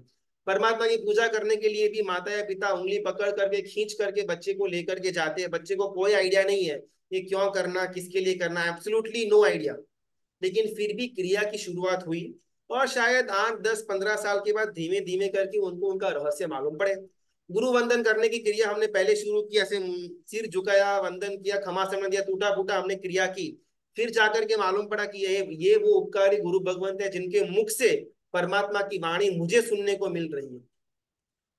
परमात्मा की पूजा करने के लिए भी माता या पिता उंगली पकड़ करके खींच करके बच्चे को लेकर के जाते हैं, बच्चे को कोई आइडिया नहीं है ये क्यों करना, किसके लिए करना, एब्सोल्युटली नो आइडिया। लेकिन फिर भी क्रिया की शुरुआत हुई, और शायद 8-10-15 साल के बाद धीमे धीमे करके उनको उनका रहस्य मालूम पड़े। गुरु वंदन करने की क्रिया हमने पहले शुरू की, ऐसे सिर झुकाया, वंदन किया, खमासना दिया, टूटा फूटा हमने क्रिया की। फिर जाकर के मालूम पड़ा कि ये वो उपकारी गुरु भगवंत है जिनके मुख से परमात्मा की वाणी मुझे सुनने को मिल रही है।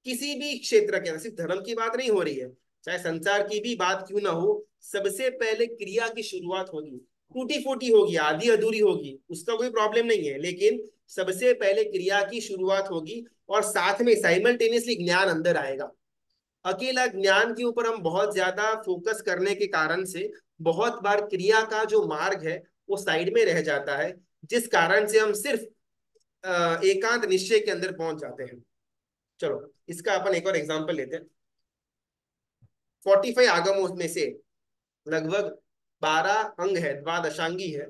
किसी भी क्षेत्र के अंदर सिर्फ धर्म की बात नहीं हो रही है, चाहे संसार की भी बात क्यों ना हो, सबसे पहले क्रिया की शुरुआत होगी। टूटी फूटी होगी, आधी अधूरी होगी, उसका कोई प्रॉब्लम नहीं है, लेकिन सबसे पहले क्रिया की शुरुआत होगी और साथ में साइमल्टेनियसली ज्ञान अंदर आएगा। अकेला ज्ञान के ऊपर हम बहुत ज्यादा फोकस करने के कारण से बहुत बार क्रिया का जो मार्ग है वो साइड में रह जाता है, जिस कारण से हम सिर्फ एकांत निश्चय के अंदर पहुंच जाते हैं। चलो इसका अपन एक और एग्जांपल लेते हैं। 45 आगमों में से लगभग 12 अंग है, द्वादशांगी है,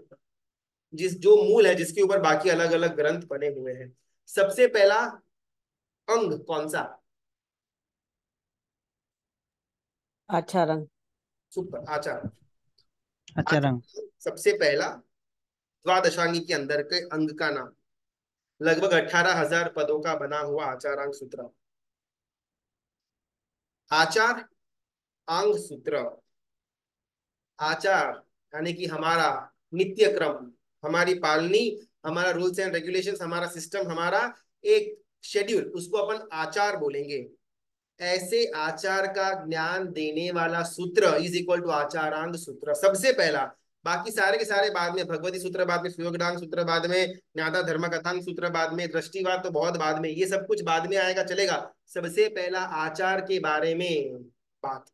जिस जो मूल है जिसके ऊपर बाकी अलग अलग ग्रंथ बने हुए हैं। सबसे पहला अंग कौन सा? आचरण। सुपर, आचार। आचरण। सबसे पहला द्वादशांगी के अंदर के अंग का नाम, लगभग 18,000 पदों का बना हुआ आचारांग सूत्र। आचार अंग सूत्र, आचार यानी कि हमारा नित्य क्रम, हमारी पालनी, हमारा रूल्स एंड रेगुलेशंस, हमारा सिस्टम, हमारा एक शेड्यूल, उसको अपन आचार बोलेंगे। ऐसे आचार का ज्ञान देने वाला सूत्र इज इक्वल टू आचारांग सूत्र, सबसे पहला। बाकी सारे के सारे बाद में, भगवती सूत्र बाद में, सुयोगदान सूत्र बाद में, ज्ञाता धर्म कथांग सूत्र बाद में, दृष्टिवाद तो बहुत बाद में, ये सब कुछ बाद में आएगा, चलेगा। सबसे पहला आचार के बारे में बात।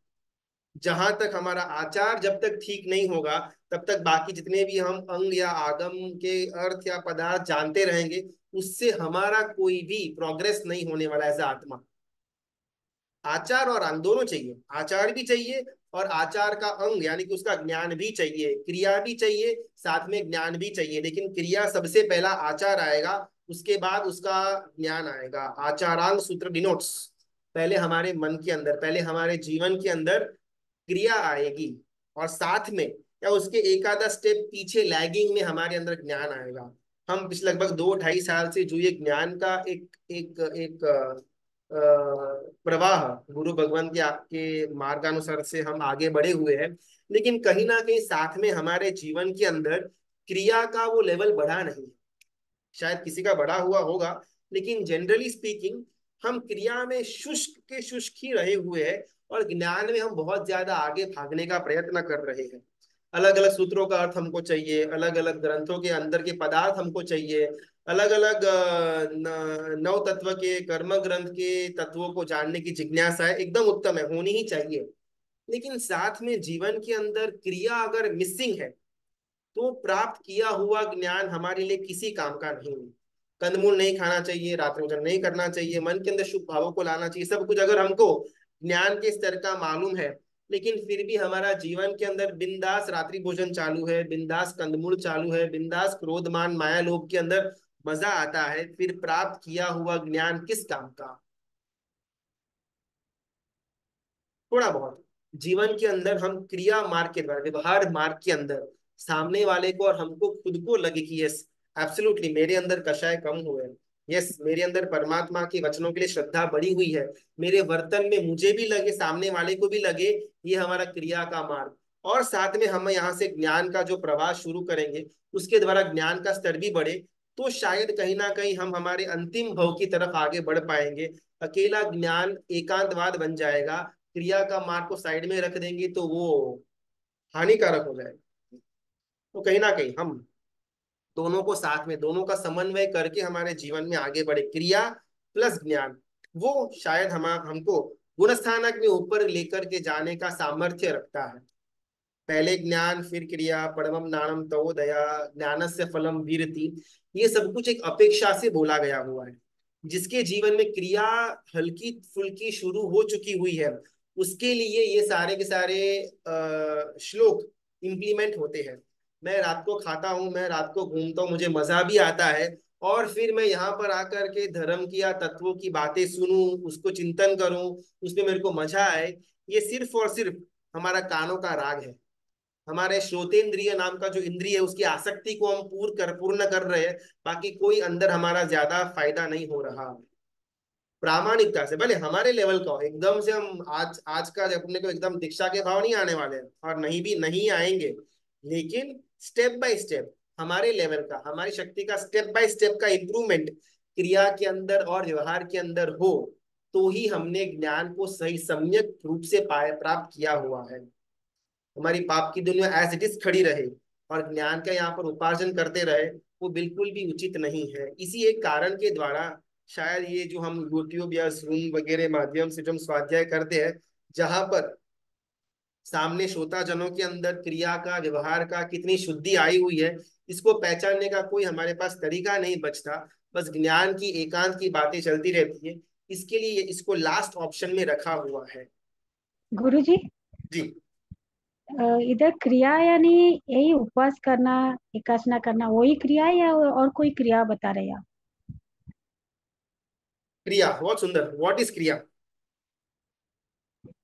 जहां तक हमारा आचार जब तक ठीक नहीं होगा तब तक बाकी जितने भी हम अंग या आगम के अर्थ या पदार्थ जानते रहेंगे, उससे हमारा कोई भी प्रोग्रेस नहीं होने वाला है एज आत्मा। आचार और अंग दोनों चाहिए, आचार भी चाहिए और आचार का अंग यानी कि उसका ज्ञान भी चाहिए, क्रिया भी चाहिए, साथ में ज्ञान भी चाहिए। लेकिन क्रिया सबसे पहला आचार आएगा, उसके बाद उसका ज्ञान आएगा। आचारांग सूत्र डिनोट्स पहले हमारे मन के अंदर, पहले हमारे जीवन के अंदर क्रिया आएगी, और साथ में या उसके एक आधा स्टेप पीछे लैगिंग में हमारे अंदर ज्ञान आएगा। हम पिछले लगभग 2-2.5 साल से जो ये ज्ञान का एक एक एक प्रवाह गुरु भगवान के आपके मार्गानुसार से हम आगे बढ़े हुए हैं, लेकिन कहीं ना कहीं साथ में हमारे जीवन के अंदर क्रिया का वो लेवल बढ़ा नहीं है। शायद किसी का बढ़ा हुआ होगा, लेकिन जनरली स्पीकिंग हम क्रिया में शुष्क के शुष्क ही रहे हुए हैं, और ज्ञान में हम बहुत ज्यादा आगे भागने का प्रयत्न कर रहे हैं। अलग अलग सूत्रों का अर्थ हमको चाहिए, अलग अलग ग्रंथों के अंदर के पदार्थ हमको चाहिए, अलग अलग नव तत्व के कर्म ग्रंथ के तत्वों को जानने की जिज्ञासा है, एकदम उत्तम है, होनी ही चाहिए। लेकिन साथ में जीवन के अंदर क्रिया अगर मिसिंग है, तो प्राप्त किया हुआ ज्ञान हमारे लिए किसी काम का नहीं है। कंदमूल नहीं खाना चाहिए, रात्रि भोजन नहीं करना चाहिए, मन के अंदर शुभ भावों को लाना चाहिए, सब कुछ अगर हमको ज्ञान के स्तर का मालूम है, लेकिन फिर भी हमारा जीवन के अंदर बिंदास रात्रि भोजन चालू है, बिंदास कंदमूल चालू है, बिंदास क्रोधमान माया लोभ के अंदर मजा आता है, फिर प्राप्त किया हुआ ज्ञान किस काम का? थोड़ा बहुत जीवन के अंदर हम क्रिया मार्ग के द्वारा, व्यवहार मार्ग के अंदर सामने वाले को और हमको खुद को लगे कि यस एब्सोल्युटली मेरे अंदर कषाय कम हुए हैं, यस मेरे अंदर परमात्मा के वचनों के लिए श्रद्धा बढ़ी हुई है, मेरे वर्तन में मुझे भी लगे, सामने वाले को भी लगे, ये हमारा क्रिया का मार्ग। और साथ में हम यहाँ से ज्ञान का जो प्रवास शुरू करेंगे, उसके द्वारा ज्ञान का स्तर भी बढ़े, तो शायद कहीं ना कहीं हम हमारे अंतिम भव की तरफ आगे बढ़ पाएंगे। अकेला ज्ञान एकांतवाद बन जाएगा, क्रिया का मार्ग को साइड में रख देंगे तो वो हानिकारक हो जाएगा। तो कहीं ना कहीं हम दोनों को साथ में, दोनों का समन्वय करके हमारे जीवन में आगे बढ़े, क्रिया प्लस ज्ञान, वो शायद हमको गुणस्थानक में ऊपर लेकर के जाने का सामर्थ्य रखता है। पहले ज्ञान फिर क्रिया, परमम नाणम तवोदया, ज्ञानस्य फलम वीरति, ये सब कुछ एक अपेक्षा से बोला गया हुआ है। जिसके जीवन में क्रिया हल्की फुल्की शुरू हो चुकी हुई है, उसके लिए ये सारे के सारे श्लोक इम्प्लीमेंट होते हैं। मैं रात को खाता हूँ, मैं रात को घूमता हूँ, मुझे मजा भी आता है, और फिर मैं यहाँ पर आकर के धर्म की या तत्वों की बातें सुनूं, उसको चिंतन करूं, उसमें मेरे को मजा आए, ये सिर्फ और सिर्फ हमारा कानों का राग है। हमारे श्रोतेंद्रिय नाम का जो इंद्रिय है, उसकी आसक्ति को हम पूर्ण कर रहे हैं, बाकी कोई अंदर हमारा ज्यादा फायदा नहीं हो रहा। प्रामाणिकता से भले हमारे लेवल का हो, एकदम से हम आज आज का अपने को एकदम दीक्षा के भाव नहीं आने वाले हैं, और नहीं भी नहीं आएंगे, लेकिन स्टेप बाय स्टेप हमारे लेवल का, हमारी शक्ति का स्टेप बाय स्टेप का इम्प्रूवमेंट क्रिया के अंदर और व्यवहार के अंदर हो, तो ही हमने ज्ञान को सही सम्यक रूप से पाए प्राप्त किया हुआ है। हमारी पाप की दुनिया एज इट इज खड़ी रहे और ज्ञान का यहाँ पर उपार्जन करते रहे, वो बिल्कुल भी उचित नहीं है। इसी एक कारण के द्वारा शायद ये जो हम यूट्यूब या जूम वगैरह माध्यम से जो हम स्वाध्याय करते हैं, जहां पर सामने श्रोता जनों के अंदर क्रिया का व्यवहार का कितनी शुद्धि आई हुई है, इसको पहचानने का कोई हमारे पास तरीका नहीं बचता, बस ज्ञान की एकांत की बातें चलती रहती है। इसके लिए इसको लास्ट ऑप्शन में रखा हुआ है। गुरुजी, जी इधर क्रिया यानी यही उपवास करना, एकासना करना, वही क्रिया है या और कोई क्रिया बता रहे आप? क्रिया बहुत सुंदर, व्हाट इज क्रिया?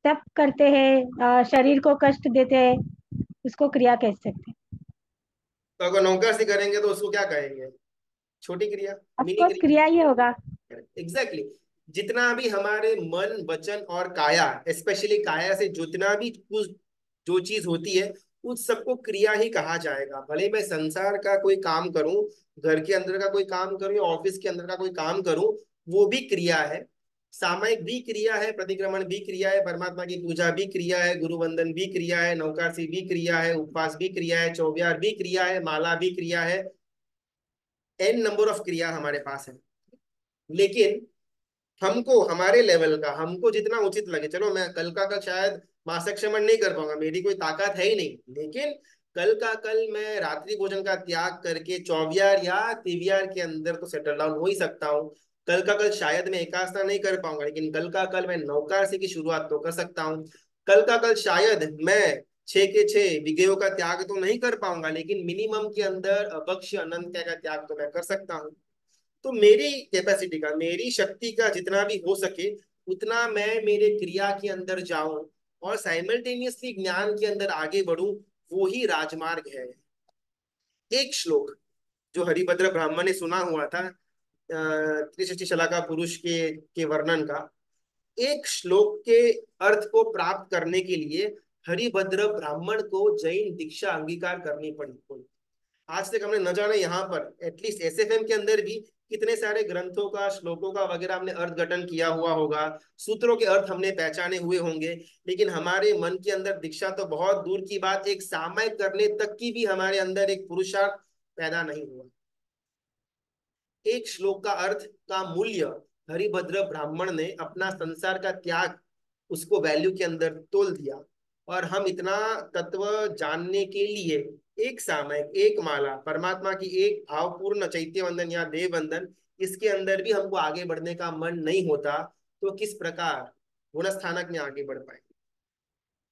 तप करते हैं, शरीर को कष्ट देते हैं, उसको क्रिया कह सकते हैं। तो अगर नौकर से करेंगे तो उसको क्या कहेंगे? छोटी क्रिया, मिनी ऑफकोर्स क्रिया। क्रिया ही होगा। एग्जैक्टली जितना भी हमारे मन वचन और काया, स्पेशली काया से जितना भी कुछ जो चीज होती है, उस सबको क्रिया ही कहा जाएगा। भले मैं संसार का कोई काम करूं, घर के अंदर का कोई काम करूं या ऑफिस के अंदर का कोई काम करूं, वो भी क्रिया है। सामायिक भी क्रिया है, प्रतिक्रमण भी क्रिया है, परमात्मा की पूजा भी क्रिया है, गुरु वंदन भी क्रिया है, नौकासी भी क्रिया है, उपवास भी क्रिया है, चौबियार भी क्रिया है, माला भी क्रिया है, एन नंबर ऑफ क्रिया हमारे पास है। लेकिन हमको हमारे लेवल का, हमको जितना उचित लगे, चलो मैं कल का कल शायद मासक श्रमण नहीं कर पाऊंगा, मेरी कोई ताकत है ही नहीं, लेकिन कल का कल मैं रात्रि भोजन का त्याग करके चौबियार या तिवियार के अंदर तो सेटल डाउन हो ही सकता हूँ। कल का कल शायद मैं एकासना नहीं कर पाऊंगा, लेकिन कल का कल मैं नौकार की शुरुआत तो कर सकता हूँ। कल का कल शायद मैं 6 के 6 विषयों का त्याग तो नहीं कर पाऊंगा, लेकिन मिनिमम के अंदर अभक्ष्य अनंत का त्याग तो मैं कर सकता हूँ। तो मेरी कैपेसिटी का, मेरी शक्ति का जितना भी हो सके उतना मैं मेरे क्रिया के अंदर जाऊं और साइमल्टेनियसली ज्ञान के अंदर आगे बढ़ूं, वो ही राजमार्ग है। एक श्लोक जो हरिभद्र ब्राह्मण ने सुना हुआ था, त्रिशष्टि शलाका पुरुष के वर्णन का, एक श्लोक के अर्थ को प्राप्त करने के लिए हरिभद्र ब्राह्मण को जैन दीक्षा अंगीकार करनी पड़ी। आज तक हमने न जाने यहाँ पर एटलीस्ट एसएफएम के अंदर भी कितने सारे ग्रंथों का, श्लोकों का वगैरह हमने अर्थ घटन किया हुआ होगा, सूत्रों के अर्थ हमने पहचाने हुए होंगे, लेकिन हमारे मन के अंदर दीक्षा तो बहुत दूर की बात, एक सामायिक करने तक की भी हमारे अंदर एक पुरुषार्थ पैदा नहीं हुआ। एक श्लोक का अर्थ का मूल्य हरिभद्र ब्राह्मण ने अपना संसार का त्याग उसको वैल्यू के अंदर तोल दिया, और हम इतना तत्व जानने के लिए एक सामयिक, एक माला, परमात्मा की एक भावपूर्ण चैत्य वंदन या देव वंदन, इसके अंदर भी हमको आगे बढ़ने का मन नहीं होता, तो किस प्रकार गुणस्थानक में आगे बढ़ पाएंगे।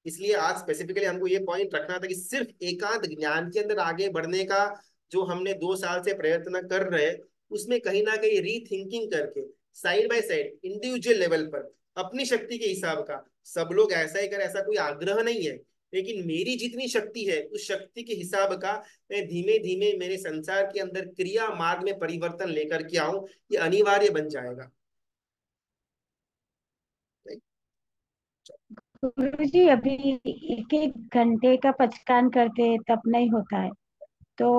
इसलिए आज स्पेसिफिकली हमको ये पॉइंट रखना था कि सिर्फ एकांत ज्ञान के अंदर आगे बढ़ने का जो हमने 2 साल से प्रयत्न कर रहे हैं, उसमें कहीं ना कहीं रीथिंकिंग करके side by side individual level पर अपनी शक्ति के हिसाब का, सब लोग ऐसा ही करें ऐसा कोई आग्रह नहीं है, लेकिन मेरी जितनी शक्ति है उस शक्ति के हिसाब का मैं धीमे धीमे मेरे संसार के अंदर क्रिया मार्ग में परिवर्तन लेकर के आऊं, ये अनिवार्य बन जाएगा। गुरुजी अभी 1-1 घंटे का पचकान करते हैं तब नहीं होता है, तो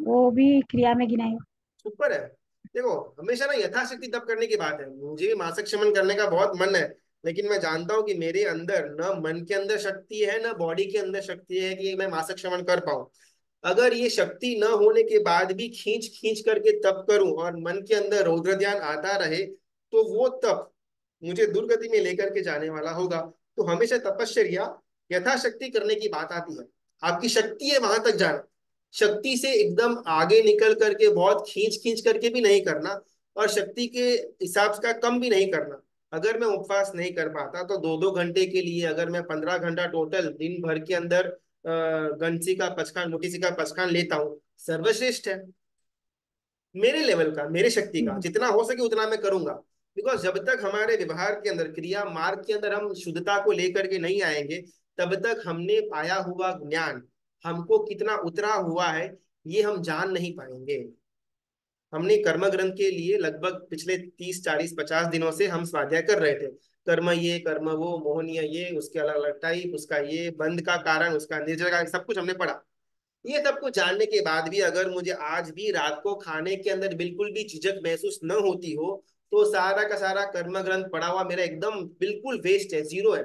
वो भी क्रिया में गिनाए। सुपर है। देखो हमेशा ना यथाशक्ति तब करने की बात है। मुझे भी मासिक शमन करने का बहुत मन है, लेकिन मैं जानता हूँ कि मेरे अंदर न मन के अंदर शक्ति है न बॉडी के अंदर शक्ति है कि मैं मासिक शमन कर पाऊं। अगर ये शक्ति न होने के बाद भी खींच खींच करके तप करूं और मन के अंदर रौद्र ध्यान आता रहे, तो वो तप मुझे दुर्गति में लेकर के जाने वाला होगा। तो हमेशा तपश्चर्या यथाशक्ति करने की बात आती है। आपकी शक्ति है वहां तक जाना, शक्ति से एकदम आगे निकल करके बहुत खींच खींच करके भी नहीं करना, और शक्ति के हिसाब का कम भी नहीं करना। अगर मैं उपवास नहीं कर पाता तो 2-2 घंटे के लिए अगर मैं 15 घंटा टोटल दिन भर के अंदर गंसी का पचखान, मोटी सी का पचखान लेता हूँ, सर्वश्रेष्ठ है। मेरे लेवल का, मेरे शक्ति का जितना हो सके उतना मैं करूंगा। बिकॉज जब तक हमारे व्यवहार के अंदर, क्रिया मार्ग के अंदर हम शुद्धता को लेकर के नहीं आएंगे, तब तक हमने पाया हुआ ज्ञान हमको कितना उतरा हुआ है ये हम जान नहीं पाएंगे। हमने कर्म ग्रंथ के लिए लगभग पिछले 30-40-50 दिनों से हम स्वाध्याय कर रहे थे। कर्म ये, कर्म वो, मोहनीय ये, उसके अलग अलग टाइप, उसका ये बंध का कारण, उसका निर्जर का, सब कुछ हमने पढ़ा। ये सब कुछ जानने के बाद भी अगर मुझे आज भी रात को खाने के अंदर बिल्कुल भी झिझक महसूस न होती हो, तो सारा का सारा कर्म ग्रंथ पढ़ा हुआ मेरा एकदम बिल्कुल वेस्ट है, जीरो है।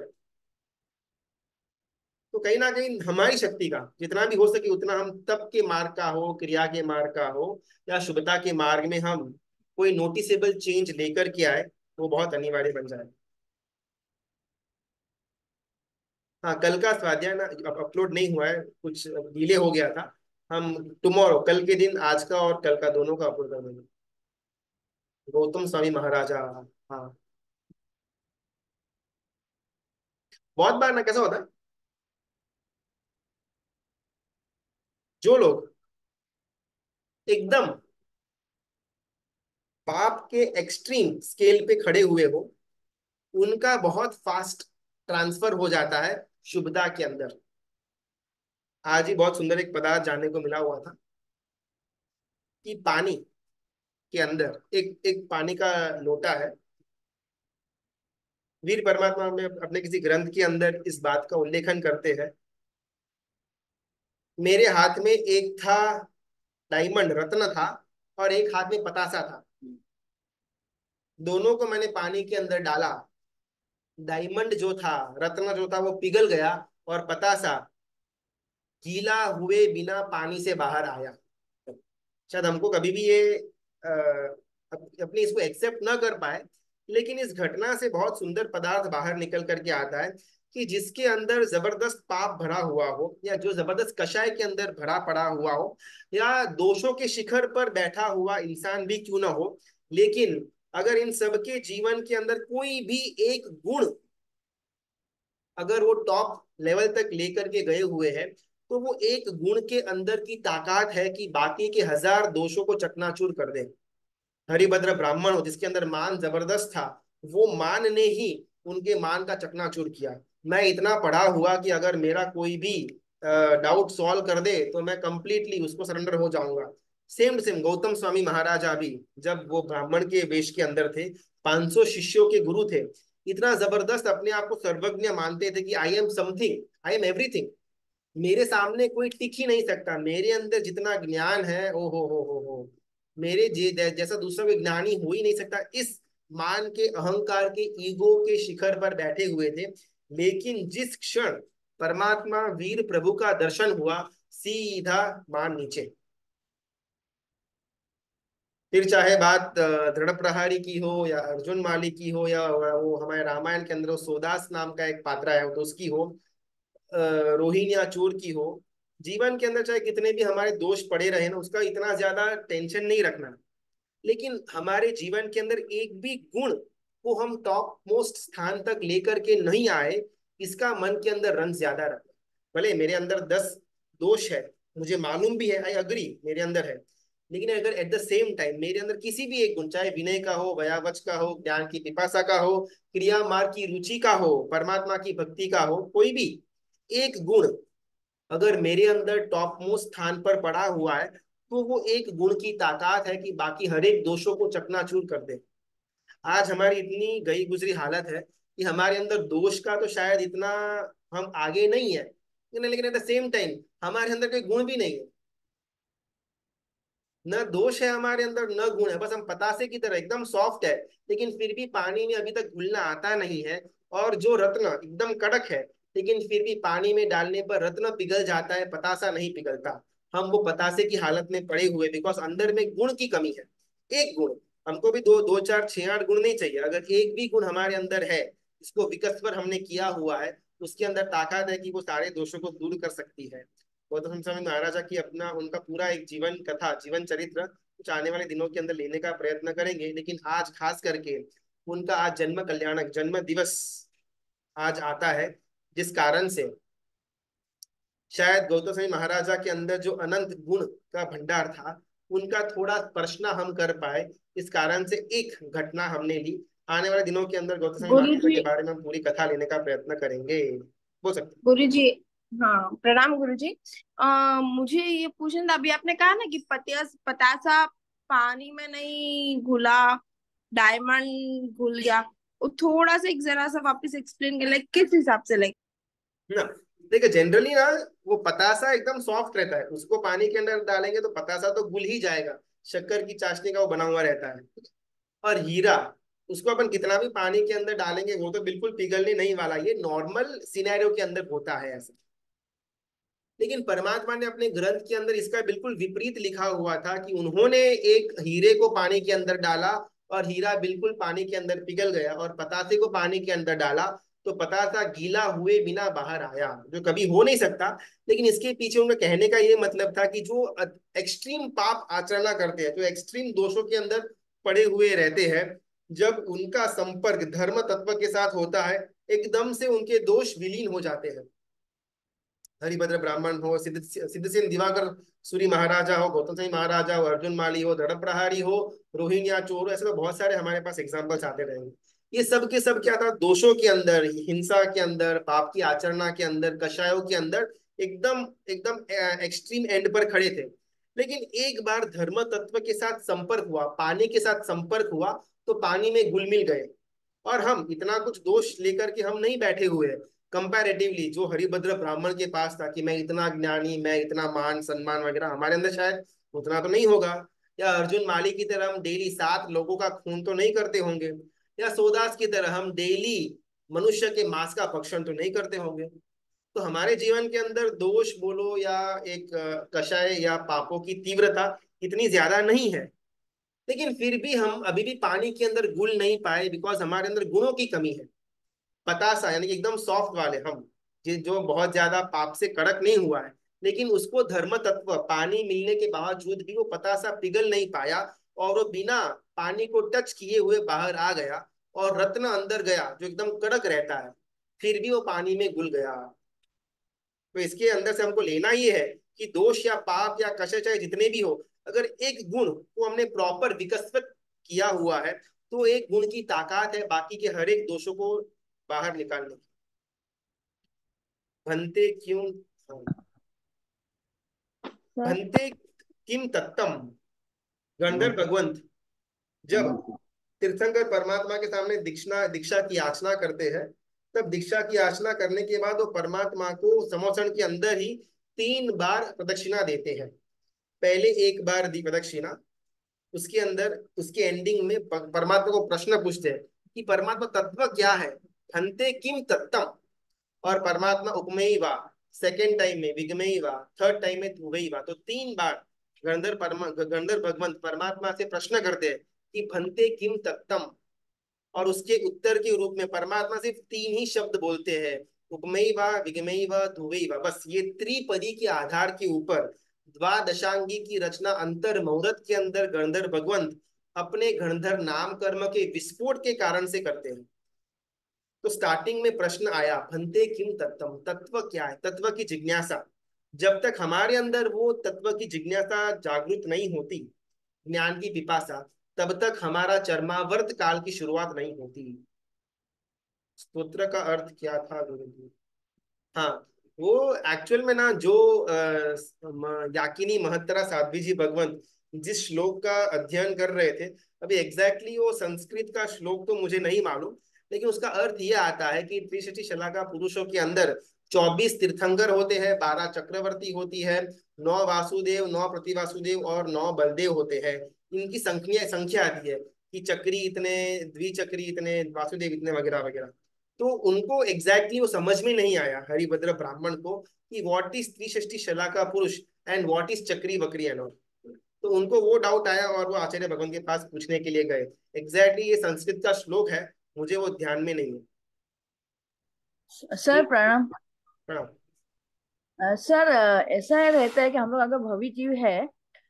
तो कहीं ना कहीं हमारी शक्ति का जितना भी हो सके उतना हम तप के मार्ग का हो, क्रिया के मार्ग का हो या शुभता के मार्ग में हम कोई नोटिसेबल चेंज लेकर के आए, वो बहुत अनिवार्य बन जाए। हाँ, कल का स्वाध्याय ना अपलोड नहीं हुआ है, कुछ डिले हो गया था। हम टुमारो, कल के दिन, आज का और कल का दोनों का अपलोड कर देंगे। गौतम स्वामी महाराजा। हाँ, बहुत बार ना कैसा होता है, जो लोग एकदम पाप के एक्सट्रीम स्केल पे खड़े हुए हो, उनका बहुत फास्ट ट्रांसफर हो जाता है शुभता के अंदर। आज ही बहुत सुंदर एक पदार्थ जानने को मिला हुआ था कि पानी के अंदर एक एक पानी का लोटा है। वीर परमात्मा में अपने किसी ग्रंथ के अंदर इस बात का उल्लेखन करते हैं, मेरे हाथ में एक था डायमंड, रत्न था, और एक हाथ में पतासा था। दोनों को मैंने पानी के अंदर डाला, डायमंड जो था, रत्न जो था, वो पिघल गया, और पतासा गीला हुए बिना पानी से बाहर आया। शायद हमको कभी भी ये अपनी इसको एक्सेप्ट ना कर पाए, लेकिन इस घटना से बहुत सुंदर पदार्थ बाहर निकल करके आता है कि जिसके अंदर जबरदस्त पाप भरा हुआ हो, या जो जबरदस्त कषाय के अंदर भरा पड़ा हुआ हो, या दोषों के शिखर पर बैठा हुआ इंसान भी क्यों ना हो, लेकिन अगर इन सबके जीवन के अंदर कोई भी एक गुण अगर वो टॉप लेवल तक लेकर के गए हुए हैं, तो वो एक गुण के अंदर की ताकत है कि बाकी के 1000 दोषों को चकनाचूर कर दे। हरिभद्र ब्राह्मण हो जिसके अंदर मान जबरदस्त था, वो मान ने ही उनके मान का चकनाचूर किया। मैं इतना पढ़ा हुआ कि अगर मेरा कोई भी डाउट सॉल्व कर दे तो मैं कंप्लीटली उसको सरेंडर हो जाऊंगा। सेम सेम गौतम स्वामी महाराजा भी जब वो ब्राह्मण के वेश के अंदर थे, 500 शिष्यों के गुरु थे, इतना जबरदस्त अपने आप को सर्वज्ञ मानते थे कि I am something, I am everything. मेरे सामने कोई टिक ही नहीं सकता, मेरे अंदर जितना ज्ञान है, ओ हो, मेरे जैसा दूसरा कोई ज्ञानी हो ही नहीं सकता। इस मान के, अहंकार के, ईगो के शिखर पर बैठे हुए थे। लेकिन जिस क्षण परमात्मा वीर प्रभु का दर्शन हुआ, सीधा मान नीचे। फिर चाहे बात दृढ़ प्रहारी की हो, या अर्जुन माली की हो, या वो हमारे रामायण के अंदर वो सोदास नाम का एक पात्रा है तो उसकी हो, रोहिणी या चोर की हो। जीवन के अंदर चाहे कितने भी हमारे दोष पड़े रहे ना, उसका इतना ज्यादा टेंशन नहीं रखना। लेकिन हमारे जीवन के अंदर एक भी गुण को हम टॉप मोस्ट स्थान तक लेकर के नहीं आए, इसका मन के अंदर रंज ज्यादा रखना। भले मेरे अंदर 10 दोष है, मुझे मालूम भी है, आई अग्री मेरे अंदर है, लेकिन अगर एट द सेम टाइम मेरे अंदर किसी भी एक गुण, चाहे विनय का हो, वयावच का हो, ज्ञान की पिपासा का हो, क्रिया मार्ग की रुचि का हो, परमात्मा की भक्ति का हो, कोई भी एक गुण अगर मेरे अंदर टॉप मोस्ट स्थान पर पड़ा हुआ है, तो वो एक गुण की ताकत है कि बाकी हर एक दोषों को चकनाचूर कर दे। आज हमारी इतनी गई गुजरी हालत है कि हमारे अंदर दोष का तो शायद इतना हम आगे नहीं है, लेकिन एट द सेम टाइम हमारे अंदर कोई गुण भी नहीं है। न दोष है हमारे अंदर, न गुण है, बस हम पतासे की तरह एकदम सॉफ्ट है, लेकिन फिर भी पानी में अभी तक घुलना आता नहीं है। और जो रत्न एकदम कड़क है, लेकिन फिर भी पानी में डालने पर रत्न पिघल जाता है, पतासा नहीं पिघलता। हम वो पतासे की हालत में पड़े हुए, बिकॉज अंदर में गुण की कमी है। एक गुण, हमको भी दो दो चार छह आठ गुण नहीं चाहिए, अगर एक भी गुण हमारे अंदर है, इसको विकसवर हमने किया हुआ है, उसके अंदर ताकत है कि वो सारे दोषों को दूर कर सकती है। गौतम स्वामी महाराजा की अपना उनका पूरा एक जीवन कथा, जीवन चरित्र कुछ आने वाले दिनों के अंदर लेने का प्रयत्न करेंगे। लेकिन आज खास करके उनका आज जन्म कल्याणक जन्म दिवस आज आता है, जिस कारण से शायद गौतम स्वामी महाराजा के अंदर जो अनंत गुण का भंडार था, उनका थोड़ा स्पर्शना हम कर पाए। इस कारण से एक घटना हमने ली। आने वाले दिनों के अंदर गौतम स्वामी गुरु महाराजा जी। के बारे में हम पूरी कथा लेने का प्रयत्न करेंगे। हो सकते गुरु जी। हाँ, प्रणाम गुरु जी। मुझे ये पूछना था, अभी आपने कहा ना कि पतासा पानी में नहीं घुला, डायमंड घुल गया। वो थोड़ा सा एक जरा सा वापस एक्सप्लेन कर, लाइक किस हिसाब से, लाइक। ना। देखिए जनरली ना, वो पतासा एकदम सॉफ्ट रहता है, उसको पानी के अंदर डालेंगे तो पतासा तो घुल ही जाएगा, शक्कर की चाशनी का वो बना हुआ रहता है। और हीरा, उसको अपन कितना भी पानी के अंदर डालेंगे वो तो बिल्कुल पिघलने नहीं वाला, ये नॉर्मल सिनेरियो के अंदर होता है ऐसा। लेकिन परमात्मा ने अपने ग्रंथ के अंदर इसका बिल्कुल विपरीत लिखा हुआ था कि उन्होंने एक हीरे को पानी के अंदर डाला और हीरा बिल्कुल पानी के अंदर पिघल गया, और पतासे को पानी के अंदर डाला तो पतासा गीला हुए बिना बाहर आया, जो कभी हो नहीं सकता। लेकिन इसके पीछे उनका कहने का ये मतलब था कि जो एक्सट्रीम पाप आचरणा करते हैं, जो एक्सट्रीम दोषों के अंदर पड़े हुए रहते हैं, जब उनका संपर्क धर्म तत्व के साथ होता है, एकदम से उनके दोष विलीन हो जाते हैं। हरिभद्र ब्राह्मण हो, सिद्धसेन दिवाकर सूरी महाराजा हो, गौतम सिंह महाराजा हो, अर्जुन माली हो, दृढ़ प्रहारी हो, रोहिंग्या चोर हो, ऐसे तो बहुत सारे हमारे पास एग्जाम्पल्स आते रहेंगे। ये सब के सब क्या था, दोषों के अंदर, हिंसा के अंदर, पाप की आचरणा के अंदर, कषायों के अंदर एकदम एकदम एक्सट्रीम एंड पर खड़े थे। लेकिन एक बार धर्म तत्व के साथ संपर्क हुआ, पानी के साथ संपर्क हुआ, तो पानी में घुल मिल गए। और हम इतना कुछ दोष लेकर के हम नहीं बैठे हुए हैं। कंपैरेटिवली जो हरिभद्र ब्राह्मण के पास था कि मैं इतना ज्ञानी, मैं इतना मान सम्मान वगैरह, हमारे अंदर शायद उतना तो नहीं होगा। या अर्जुन माली की तरह हम डेली 7 लोगों का खून तो नहीं करते होंगे। या सोदास की तरह हम डेली मनुष्य के मांस का भक्षण तो नहीं करते होंगे। तो हमारे जीवन के अंदर दोष बोलो या एक कषाय या पापों की तीव्रता इतनी ज्यादा नहीं है। लेकिन फिर भी हम अभी भी पानी के अंदर घुल नहीं पाए, बिकॉज हमारे अंदर गुणों की कमी है। पतासा यानी कि एकदम सॉफ्ट वाले हम, जो बहुत ज्यादा पाप से कड़क नहीं हुआ है, लेकिन उसको धर्म तत्व पानी मिलने के बावजूद भी वो पतासा पिघल नहीं पाया, और वो बिना पानी को टच किए हुए बाहर आ गया, और रत्न अंदर गया जो एकदम कड़क रहता है, फिर भी वो पानी में घुल गया। तो इसके अंदर से हमको लेना ही है कि दोष या पाप या कष्ट चाहे जितने भी हो, अगर एक गुण को हमने प्रॉपर विकसित किया हुआ है, तो एक गुण की ताकत है बाकी के हर एक दोषों को बाहर निकालने की। भन्ते क्यों, भन्ते किम तत्तम। गंधर्व भगवंत जब तीर्थंकर परमात्मा के सामने दीक्षा की याचना करते हैं, तब दीक्षा की याचना करने के बाद वो परमात्मा को समोसण के अंदर ही 3 बार प्रदक्षिणा देते हैं। पहले एक बार दी प्रदक्षिणा, उसके अंदर उसके एंडिंग में परमात्मा को प्रश्न पूछते हैं कि परमात्मा तत्व क्या है, हंते किम तत्तम। और परमात्मा उपमेय वा, सेकेंड टाइम में विगमेय वा, थर्ड टाइम में ध्रुवई वा। तो 3 बार गंधर्व भगवंत परमात्मा से प्रश्न करते हैं कि भंते किम तत्तम, और उसके उत्तर के रूप में परमात्मा सिर्फ 3 ही शब्द बोलते हैं, उपमेय वा, विगमेय वा, ध्रुवई वा। बस ये त्रिपदी के आधार के ऊपर द्वादशांगी की रचना अंतर मुहूर्त के अंदर गंधर्व भगवंत अपने गंधर्व नाम कर्म के विस्फोट के कारण से करते हैं। तो स्टार्टिंग में प्रश्न आया भंते किम तत्वम, तत्व क्या है, तत्व की जिज्ञासा। जब तक हमारे अंदर वो तत्व की जिज्ञासा जागृत नहीं होती, ज्ञान की पिपासा, तब तक हमारा चरमावर्त काल की शुरुआत नहीं होती। स्तोत्र का अर्थ क्या था गुरु जी? हाँ, वो एक्चुअल में ना जो याकिनी महत्तरा साध्वी जी भगवंत जिस श्लोक का अध्ययन कर रहे थे, अभी एग्जैक्टली वो संस्कृत का श्लोक तो मुझे नहीं मालूम, लेकिन उसका अर्थ ये आता है कि त्रिशति शलाका पुरुषों के अंदर 24 तीर्थंकर होते हैं, 12 चक्रवर्ती होती है, 9 वासुदेव, 9 प्रतिवासुदेव और 9 बलदेव होते हैं। इनकी संख्या आती है कि चक्री इतने, द्विचक्री इतने, वासुदेव इतने, वगैरह वगैरह। तो उनको एग्जैक्टली वो समझ में नहीं आया हरिभद्र ब्राह्मण को कि व्हाट इज त्रिषष्टि शलाका पुरुष एंड व्हाट इज चक्री बकरी एंड ऑल। तो उनको वो डाउट आया और वो आचार्य भगवान के पास पूछने के लिए गए। एग्जैक्टली ये संस्कृत का श्लोक है, मुझे वो ध्यान में नहीं है। सर प्रणाम। हाँ, सर ऐसा रहता है कि हम लोग अगर भवी जीव है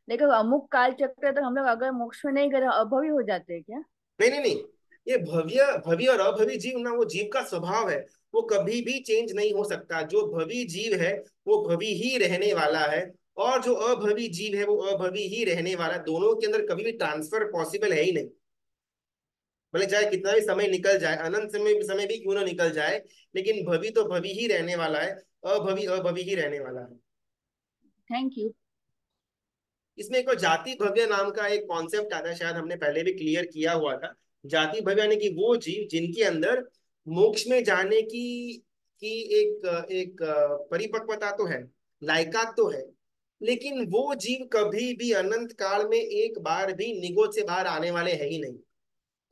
लेकिन अमुक काल चक्र तक हम लोग अगर मोक्ष में नहीं गए अभवी हो जाते हैं क्या? नहीं नहीं नहीं, ये भव्य भव्य और अभवी जीव ना, वो जीव का स्वभाव है, वो कभी भी चेंज नहीं हो सकता। जो भवी जीव है वो भवी ही रहने वाला है, और जो अभवी जीव है वो अभवी ही रहने वाला है। दोनों के अंदर कभी भी ट्रांसफर पॉसिबल है ही नहीं। भले चाहे कितना भी समय निकल जाए, अनंत समय भी क्यों ना निकल जाए, लेकिन भवी तो भवी ही रहने वाला है, अभवी अभवी ही रहने वाला है। Thank you. इसमें एक और जाति भव्य नाम का एक कॉन्सेप्ट आता है, शायद हमने पहले भी क्लियर किया हुआ था। जाति भव्य यानी कि वो जीव जिनके अंदर मोक्ष में जाने की एक एक परिपक्वता तो है, लायकात तो है, लेकिन वो जीव कभी भी अनंत काल में एक बार भी निगोद से बाहर आने वाले है ही नहीं।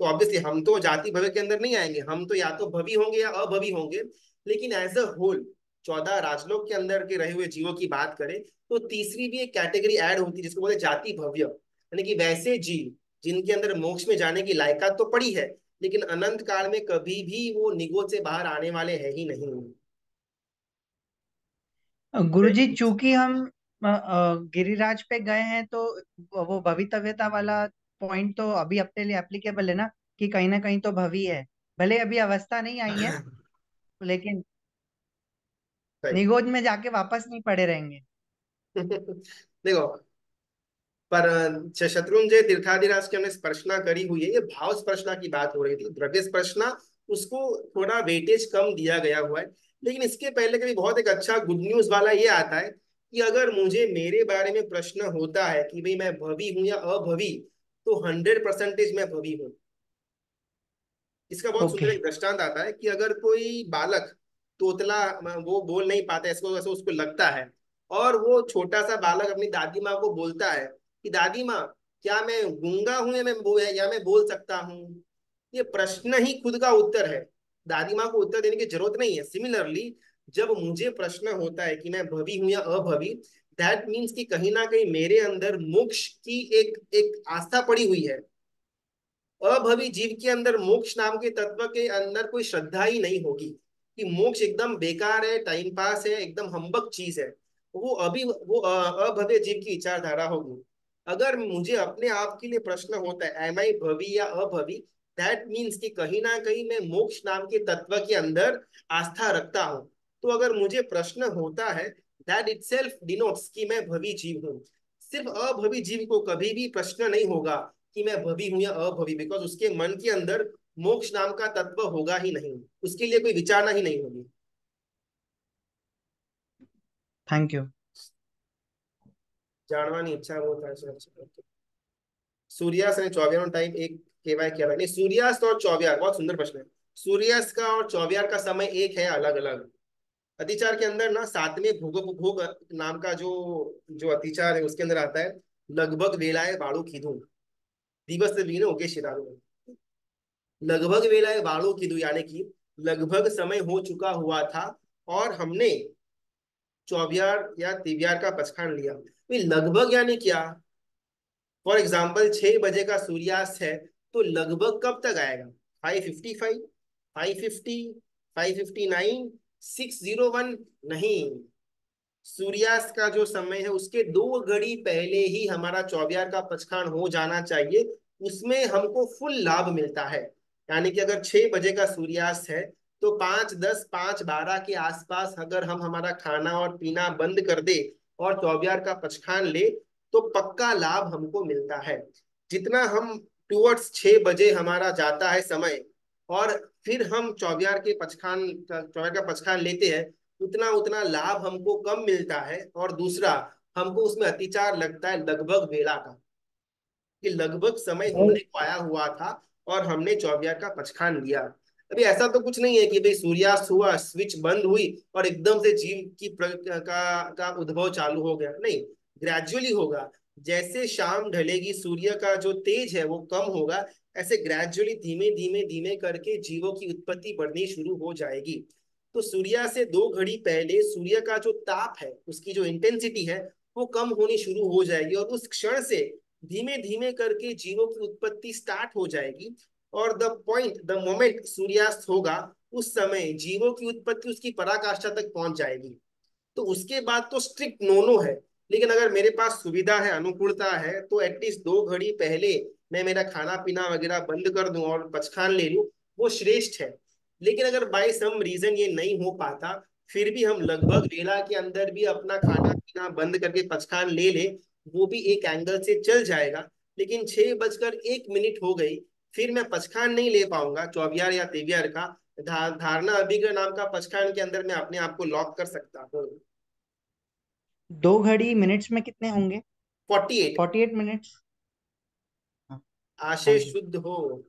तो ऑब्वियसली हम तो जाति भव्य के अंदर नहीं आएंगे, हम तो या तो भवी होंगे या अभवी होंगे। लेकिन एज अ होल 14 राजलोक के अंदर के रहे हुए जीवों की बात करें तो तीसरी भी एक कैटेगरी ऐड होती है जिसको बोलते हैं जाति भव्य, यानी कि वैसे जीव जिनके अंदर मोक्ष में जाने की लायकात तो पड़ी है, लेकिन अनंत काल में कभी भी वो निगोद से बाहर आने वाले है ही नहीं। गुरुजी चूंकि हम गिरिराज पे गए हैं तो वो भवितव्यता वाला पॉइंट तो अभी अपने लिए एप्लीकेबल है ना, कि कहीं ना कहीं तो भवी है, भले अभी अवस्था नहीं आई है लेकिन सही। निगोज में जाके वापस नहीं पड़े रहेंगे। देखो, पर शत्रुंजय तीर्थाधिराज की हमने स्पर्शना करी हुई है, ये भाव स्पर्शना की बात हो रही थी। द्रव्य स्पर्शना उसको थोड़ा वेटेज कम दिया गया हुआ है। लेकिन इसके पहले कभी बहुत एक अच्छा गुड न्यूज वाला ये आता है कि अगर मुझे मेरे बारे में प्रश्न होता है कि भाई मैं भवी हूं या अभवी, तो 100% मैं भवी हूँ। इसका बहुत ओके। सुंदर एक दृष्टांत आता है कि अगर कोई बालक तोतला, वो बोल नहीं पाता, इसको वैसे उसको लगता है, और वो छोटा सा बालक अपनी दादी माँ को बोलता है कि दादी माँ, क्या मैं गूंगा हूं या मैं बोल सकता हूँ। ये प्रश्न ही खुद का उत्तर है, दादी माँ को उत्तर देने की जरूरत नहीं है। सिमिलरली जब मुझे प्रश्न होता है कि मैं भवी हूं या अभवी, दैट मीन्स कि कहीं ना कहीं मेरे अंदर मोक्ष की एक एक आस्था पड़ी हुई है। अभवी जीव के अंदर मोक्ष नाम के तत्व के अंदर कोई श्रद्धा ही नहीं होगी कि मोक्ष एकदम बेकार है, टाइम पास है, एकदम हम्बक चीज है। वो अभव्य जीव की विचारधारा होगी। अगर मुझे अपने आप के लिए प्रश्न होता है एम आई भवी या अभवी, दैट मीन्स कि कहीं ना कहीं मैं मोक्ष नाम के तत्व के अंदर आस्था रखता हूं। तो अगर मुझे प्रश्न होता है, दैट इटसेल्फ डिनोट्स कि मैं भवी जीव हूँ। सिर्फ अभवी जीव को कभी भी प्रश्न नहीं होगा कि मैं भवी हूं या अभवी, बिकॉज उसके मन के अंदर मोक्ष नाम का तत्व होगा ही नहीं, उसके लिए कोई विचारना ही नहीं होगी। Thank you. જાણવાની ઈચ્છા બહુ થાય છે। सूर्यास्त ने चौबिया टाइम एक केवाय किया था नहीं, सूर्यास्त और चौबिया बहुत सुंदर प्रश्न है। सूर्यास्त का और चौबियार का समय एक है, अलग अलग। अतिचार के अंदर ना सातवें भोग भोग नाम का जो जो अतिचार है उसके अंदर आता है, लगभग वेलाए बाड़ू कीधु दिवस वीणो के शिरारो। लगभग वेलाए बाड़ू कीधु यानी कि लगभग समय हो चुका हुआ था और हमने चौबियार या तिबियार का पचखान लिया। तो लगभग यानी क्या? फॉर एग्जाम्पल 6 बजे का सूर्यास्त है, तो लगभग कब तक आएगा? 5:55, 5:50, 5:59, 6:01? नहीं, सूर्यास्त का जो समय है उसके 2 घड़ी पहले ही हमारा चौबियार का पचखान हो जाना चाहिए, उसमें हमको फुल लाभ मिलता है। यानी कि अगर 6 बजे का सूर्यास्त है तो 5:10, 5:12 के आसपास अगर हम हमारा खाना और पीना बंद कर दे और चौबियार का पचखान ले तो पक्का लाभ हमको मिलता है। जितना हम टूवर्ड्स 6 बजे हमारा जाता है समय और फिर हम चौबियार का पचखान लेते हैं, उतना उतना लाभ हमको कम मिलता है। और दूसरा, हमको उसमें अतिचार लगता है लगभग वेला का, कि लगभग समय होने को आया हुआ था और हमने चौबियार का पचखान लिया। अभी ऐसा तो कुछ नहीं है कि भाई सूर्यास्त हुआ, स्विच बंद हुई और एकदम से जीव का उद्भव चालू हो गया। नहीं, ग्रेजुअली होगा। जैसे शाम ढलेगी, सूर्य का जो तेज है वो कम होगा, ऐसे ग्रेजुअली धीमे धीमे धीमे करके जीवों की उत्पत्ति बढ़नी शुरू हो जाएगी। तो सूर्य से 2 घड़ी पहले सूर्य का जो ताप है, उसकी जो इंटेंसिटी है वो कम होनी शुरू हो जाएगी और उस क्षण से धीमे धीमे करके जीवों की उत्पत्ति स्टार्ट हो जाएगी। और द मोमेंट सूर्यास्त होगा, उस समय जीवों की उत्पत्ति उसकी पराकाष्ठा तक पहुंच जाएगी। तो उसके बाद तो स्ट्रिक्ट नो नो है। लेकिन अगर मेरे पास सुविधा है, अनुकूलता है, तो एटलीस्ट 2 घड़ी पहले मैं मेरा खाना पीना वगैरह बंद कर दूं और पचखान ले लूं, वो श्रेष्ठ है। लेकिन अगर बाय सम रीजन ये नहीं हो पाता, फिर भी हम लगभग वेला के अंदर भी अपना खाना पीना बंद करके पचखान ले ले, वो भी एक एंगल से चल जाएगा। लेकिन 6:01 हो गई, फिर मैं पचखान नहीं ले पाऊंगा चौबियार या तेबियार का। धारणा अभिग्रह नाम का पचखान के अंदर मैं अपने आप को लॉक कर सकता हूँ। 2 घड़ी मिनट्स में कितने होंगे? 48। 48 मिनट्स। हाँ हाँ आशय जी। शुद्ध हो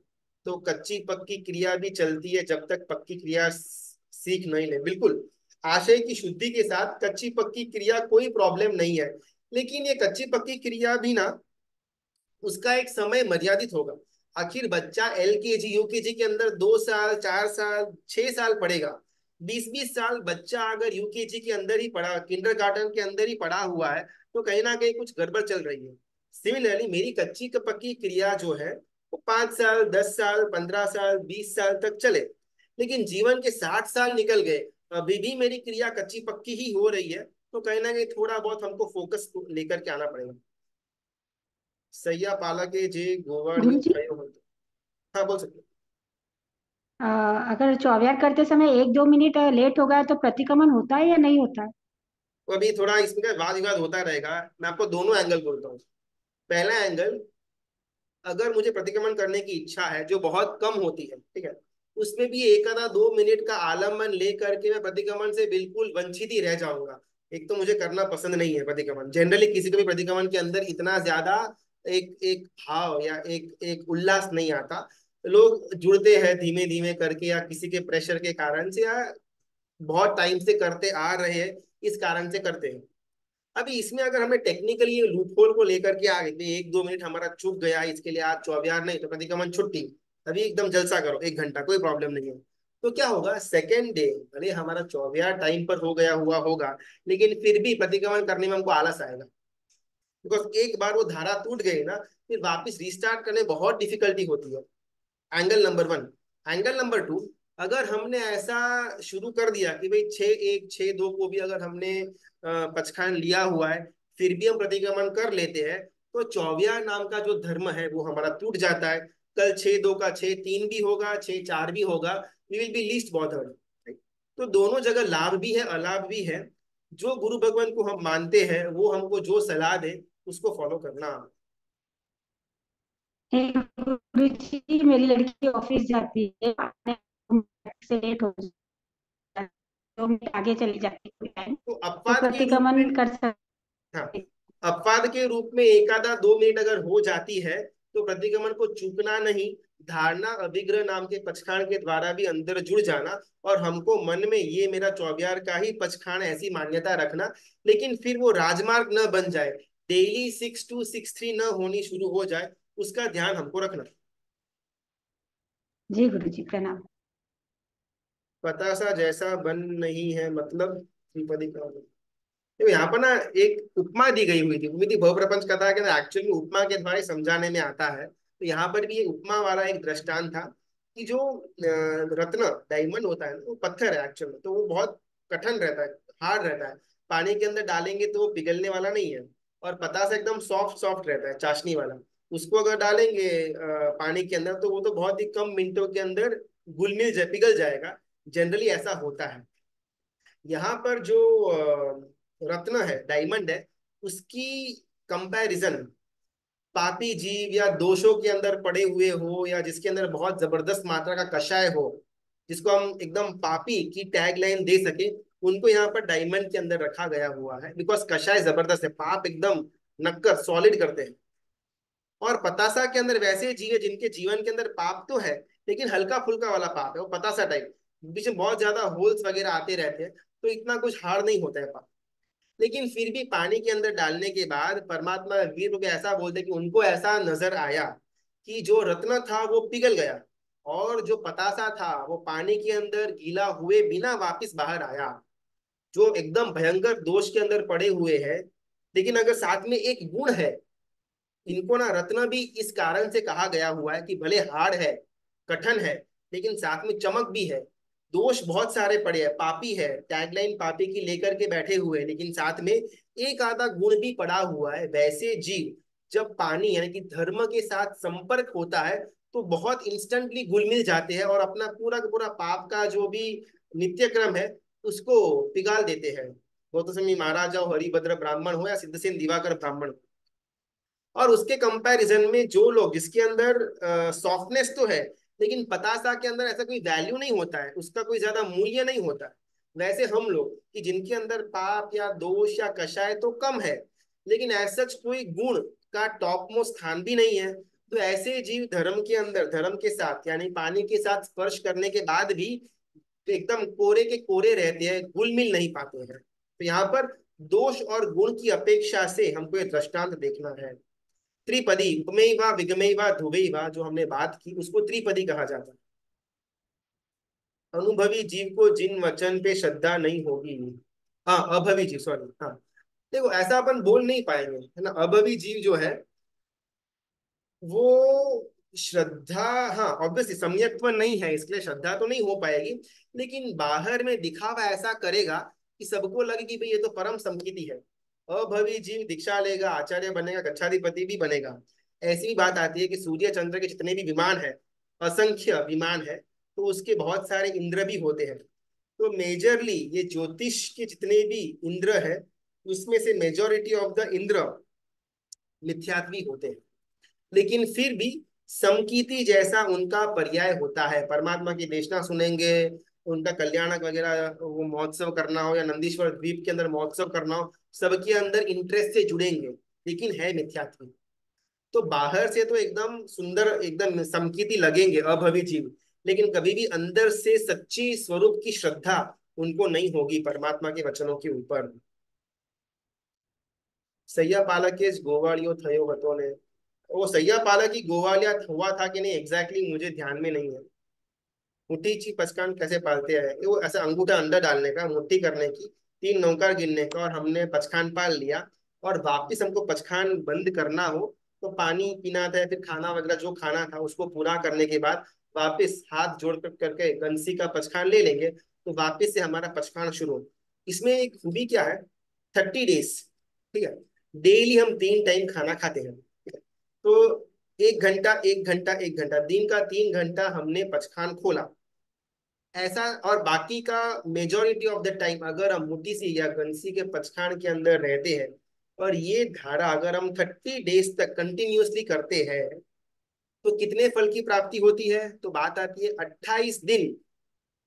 तो कच्ची पक्की क्रिया भी चलती है, जब तक पक्की क्रिया सीख नहीं ले। बिल्कुल, आशय की शुद्धि के साथ कच्ची पक्की क्रिया कोई प्रॉब्लम नहीं है। लेकिन ये कच्ची पक्की क्रिया भी ना, उसका एक समय मर्यादित होगा। आखिर बच्चा LKG UKG के अंदर 2 साल, 4 साल, 6 साल पढ़ेगा। 20-20 साल बच्चा अगर UKG के अंदर ही पढ़ा, किंडरगार्टन के अंदर ही पढ़ा हुआ है, तो कहीं ना कहीं कुछ गड़बड़ चल रही है। सिमिलरली मेरी कच्ची पक्की क्रिया जो है वो 5 साल, 10 साल, 15 साल, 20 साल तक चले। लेकिन जीवन के 60 साल निकल गए, अभी भी मेरी क्रिया कच्ची पक्की ही हो रही है, तो कहीं ना कहीं थोड़ा बहुत हमको फोकस लेकर के आना पड़ेगा। सैया पाला के जे गोवाड़ियों गुरुजी, थयो होतो। हाँ, बोल सकते हो। अगर चौवियार करते समय 1-2 मिनट लेट हो गया तो प्रतिक्रमण होता है या नहीं होता है? तो अभी थोड़ा इसमें का वाद विवाद होता रहेगा। मैं आपको दोनों एंगल बोलता हूँ। पहला एंगल, अगर मुझे प्रतिक्रमण करने की इच्छा है जो बहुत कम होती है, ठीक है, उसमें भी 1 आधा 2 मिनट का आलम्बन ले करके मैं प्रतिक्रमण से बिल्कुल वंचित ही रह जाऊंगा। एक तो मुझे करना पसंद नहीं है प्रतिक्रमण, जनरली किसी को भी प्रतिक्रमण के अंदर इतना ज्यादा एक एक भाव या एक एक उल्लास नहीं आता। लोग जुड़ते हैं धीमे धीमे करके, या किसी के प्रेशर के कारण से, या बहुत टाइम से करते आ रहे हैं इस कारण से करते हैं। अभी इसमें अगर हमें टेक्निकली लूप होल को लेकर के आ गए, 1-2 मिनट हमारा चूक गया, इसके लिए आज चौबियार नहीं तो प्रतिक्रमण छुट्टी, अभी एकदम जलसा करो 1 घंटा, कोई प्रॉब्लम नहीं है। तो क्या होगा, सेकेंड डे भले हमारा चौबियार टाइम पर हो गया हुआ होगा, लेकिन फिर भी प्रतिक्रमण करने में हमको आलस आएगा। बिकॉज एक बार वो धारा टूट गई ना, फिर वापस रिस्टार्ट करने बहुत डिफिकल्टी होती है। Angle number 1। एंगल नंबर 2, अगर हमने ऐसा शुरू कर दिया कि भाई 6-1, 6-2 को भी अगर हमने पचखान लिया हुआ है, फिर भी हम प्रतिक्रमण कर लेते हैं, तो चौबियार नाम का जो धर्म है वो हमारा टूट जाता है। कल 6-2 का 6-3 भी होगा, 6-4 भी होगा, we will be least bothered. तो दोनों जगह लाभ भी है, अलाभ भी है। जो गुरु भगवान को हम मानते हैं वो हमको जो सलाह दे उसको फॉलो करना। गुरुजी, मेरी लड़की ऑफिस जाती है, से लेट हो जाता है, 2 मिनट आगे चली जाती है टाइम, तो तो अपवाद के रूप में, प्रतिक्रमण कर हाँ, सकते? अपवाद के रूप में 1 आधा 2 मिनट अगर हो जाती है तो प्रतिक्रमण को चूकना नहीं, धारणा अभिग्रह नाम के पचखान के द्वारा भी अंदर जुड़ जाना, और हमको मन में ये मेरा चौबियार का ही पचखान ऐसी मान्यता रखना, लेकिन फिर वो राजमार्ग न बन जाए, डेली 6263 न होनी शुरू हो जाए, उसका ध्यान हमको रखना। जी गुरुजी प्रणाम। पता सा जैसा बन नहीं है, मतलब त्रिपदी का तो यहाँ पर ना एक उपमा दी गई हुई थी, उम्मीद थी बहुप्रपंच कथा के अंदर एक्चुअली उपमा के द्वारा ही समझाने में आता है, तो यहाँ पर भी ये उपमा वाला एक दृष्टांत था कि जो रत्न डायमंड होता है ना, वो पत्थर है एक्चुअल में, तो वो बहुत कठिन रहता है, हार्ड रहता है, पानी के अंदर डालेंगे तो वो पिघलने वाला नहीं है, और पतासा एकदम सॉफ्ट सॉफ्ट रहता है, चाशनी वाला। उसको अगर डालेंगे पानी के अंदर तो वो तो बहुत ही कम मिनटों के अंदर घुल मिल जाए, पिघल जाएगा, जनरली ऐसा होता है। यहाँ पर जो रत्न है, डायमंड है, उसकी कंपैरिजन पापी जीव या दोषों के अंदर पड़े हुए हो, या जिसके अंदर बहुत जबरदस्त मात्रा का कषाय हो, जिसको हम एकदम पापी की टैगलाइन दे सके, उनको यहाँ पर डायमंड के अंदर रखा गया हुआ है, बिकॉज कषाय जबरदस्त है, पाप एकदम नक्कर सॉलिड करते हैं। और पतासा के अंदर वैसे जीव है जिनके जीवन के अंदर पाप तो है, लेकिन हल्का फुल्का वाला पाप है, वो पतासा टाइप, बीच में बहुत ज्यादा होल्स वगैरह आते रहते हैं, तो इतना कुछ हार्ड नहीं होता है पाप। लेकिन फिर भी पानी के अंदर डालने के बाद परमात्मा वीर को ऐसा बोलते कि उनको ऐसा नजर आया कि जो रत्न था वो पिघल गया, और जो पतासा था वो पानी के अंदर गीला हुए बिना वापस बाहर आया, जो एकदम भयंकर दोष के अंदर पड़े हुए हैं। लेकिन अगर साथ में एक गुण है, इनको ना रत्न भी इस कारण से कहा गया हुआ है कि भले हार्ड है, कठिन है, लेकिन साथ में चमक भी है। दोष बहुत सारे पड़े हैं, पापी है, टैगलाइन पापी की लेकर के बैठे हुए हैं, लेकिन साथ में एक आधा गुण भी पड़ा हुआ है। वैसे जीव जब पानी यानी कि धर्म के साथ संपर्क होता है तो बहुत इंस्टेंटली घुल मिल जाते हैं, और अपना पूरा का पूरा पाप का जो भी नित्य क्रम है उसको पिघाल देते हैं। गौतम स्वामी महाराज हो, हरिभद्र ब्राह्मण हो, या सिद्धसेन दिवाकर ब्राह्मण हो। और उसके कंपैरिजन में जो लोग जिसके अंदर सॉफ्टनेस तो है, लेकिन पतासा के अंदर ऐसा कोई वैल्यू नहीं होता है, उसका कोई ज्यादा मूल्य नहीं होता है, वैसे हम लोग कि जिनके अंदर पाप या दोष या कषाय तो कम है, लेकिन ऐसा कोई गुण का टॉप मोस्ट स्थान भी नहीं है, तो ऐसे जीव धर्म के अंदर धर्म के साथ यानी पानी के साथ स्पर्श करने के बाद भी एकदम कोरे के कोरे रहते हैं, घुल मिल नहीं पाते हैं। तो यहाँ पर दोष और गुण की अपेक्षा से हमको एक दृष्टांत देखना है। त्रिपदी उपमेय वा विगमय वा ध्रुवई वा, जो हमने बात की, उसको त्रिपदी कहा जाता है। अनुभवी जीव को जिन वचन पे श्रद्धा नहीं होगी, हाँ अभवी जीव, सॉरी, हाँ देखो ऐसा अपन बोल नहीं पाएंगे, है ना। अभवी जीव जो है वो श्रद्धा, हाँ ऑब्वियसली सम्यक्त्व नहीं है, इसलिए श्रद्धा तो नहीं हो पाएगी, लेकिन बाहर में दिखावा ऐसा करेगा कि सबको लगे कि भाई ये तो परम संकीर्ति है। अभवी जीव दीक्षा लेगा, आचार्य बनेगा, गच्छाधिपति भी बनेगा। ऐसी भी बात आती है कि सूर्य चंद्र के जितने भी विमान है, असंख्य विमान है, तो उसके बहुत सारे इंद्र भी होते हैं। तो मेजरली ये ज्योतिष के जितने भी इंद्र है, उसमें से मेजोरिटी ऑफ द इंद्र मिथ्यात्वी होते हैं, लेकिन फिर भी समकीर्ति जैसा उनका पर्याय होता है। परमात्मा की देशना सुनेंगे, उनका कल्याणक वगैरह वो महोत्सव करना हो, या नंदीश्वर द्वीप के अंदर महोत्सव करना हो, सबके अंदर इंटरेस्ट से जुड़ेंगे, लेकिन है मिथ्यात्व। तो बाहर से तो एकदम सुंदर एकदम समकीर्ति लगेंगे अभवी जीव, लेकिन कभी भी अंदर से सच्ची स्वरूप की श्रद्धा उनको नहीं होगी परमात्मा के वचनों के ऊपर। सैया पालके गोवालियो थयो हतो ने, वो सैया पालक की गोवालिया हुआ था कि नहीं एग्जैक्टली मुझे ध्यान में नहीं है। मुट्ठी ची पचकान कैसे पालते हैं, वो ऐसे अंगूठा अंदर डालने का, मुट्ठी करने की, 3 नौकर गिनने का, और हमने पचखान पाल लिया, और वापिस हमको पचखान बंद करना हो तो पानी पीना था, फिर खाना वगैरह जो खाना था उसको पूरा करने के बाद वापिस हाथ जोड़ कर करके गंसी का पचखान ले लेंगे, तो वापिस से हमारा पचखान शुरू। इसमें एक खूबी क्या है, 30 डेज, ठीक है, डेली हम 3 टाइम खाना खाते हैं, ठीक है? तो 1 घंटा 1 घंटा 1 घंटा, दिन का 3 घंटा हमने पचखान खोला ऐसा, और बाकी का मेजोरिटी ऑफ द टाइम अगर हम मुट्ठी सी या गंसी के पचखान के अंदर रहते हैं, और ये धारा अगर हम 30 डेज तक कंटिन्यूअसली करते हैं, तो कितने फल की प्राप्ति होती है। तो बात आती है 28 दिन,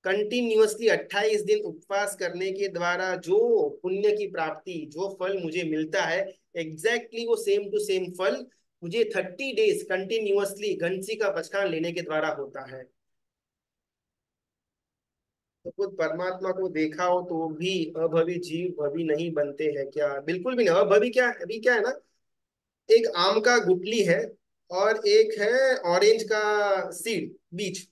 कंटिन्यूअसली 28 दिन उपवास करने के द्वारा जो पुण्य की प्राप्ति, जो फल मुझे मिलता है, एग्जैक्टली वो सेम टू सेम फल मुझे 30 डेज कंटिन्यूअसली घंसी का पचखान लेने के द्वारा होता है। तो खुद परमात्मा को देखा हो तो भी अभवी जीव भवी नहीं बनते हैं क्या? बिल्कुल भी नहीं। अभवी क्या, अभी क्या है ना, एक आम का गुठली है और एक है ऑरेंज का सीड बीज।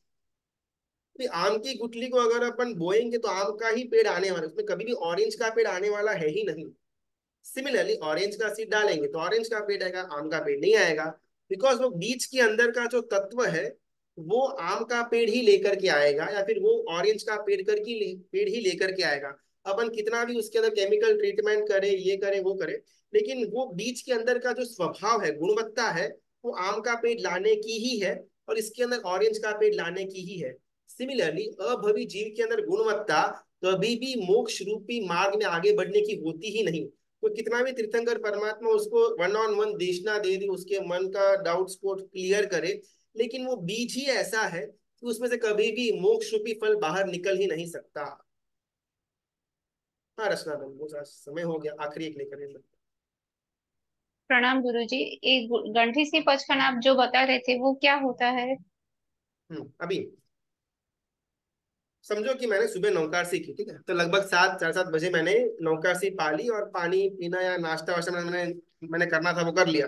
तो आम की गुठली को अगर अपन बोएंगे तो आम का ही पेड़ आने वाला है, उसमें कभी भी ऑरेंज का पेड़ आने वाला है ही नहीं। सिमिलरली ऑरेंज का सीड डालेंगे तो ऑरेंज का पेड़ आएगा, आम का पेड़ नहीं आएगा। बिकॉज वो बीज के अंदर का जो तत्व है वो आम का पेड़ ही लेकर के आएगा, या फिर वो ऑरेंज का पेड़ ही लेकर के आएगा। अपन कितना भी उसके अंदर केमिकल ट्रीटमेंट करे, ये करे वो करे, लेकिन वो बीज के अंदर का जो स्वभाव है, गुणवत्ता है, वो आम का पेड़ लाने की ही है और इसके अंदर ऑरेंज का पेड़ लाने की ही है। सिमिलरली अभवी जीव के अंदर गुणवत्ता कभी भी मोक्ष रूपी मार्ग में आगे बढ़ने की होती ही नहीं। तो कितना भी तीर्थंकर परमात्मा उसको वन ऑन वन देशना दे दी, उसके मन का डाउट्स को क्लियर करे, लेकिन वो बीज ही ऐसा है कि उसमें से कभी भी मोक्ष रूपी फल बाहर निकल ही नहीं सकता। हाँ रचना बन, वो समय हो गया, आखिरी एक लेकर ये प्रणाम गुरुजी। एक गंठी सी पचखन आप जो बता रहे थे वो क्या होता है? अभी समझो कि मैंने सुबह नौकार सीखी, ठीक है, तो लगभग 7, 7:30 बजे मैंने नौकार सी पाली और पानी पीना या नाश्ता वाश्ता मैंने करना था वो कर लिया।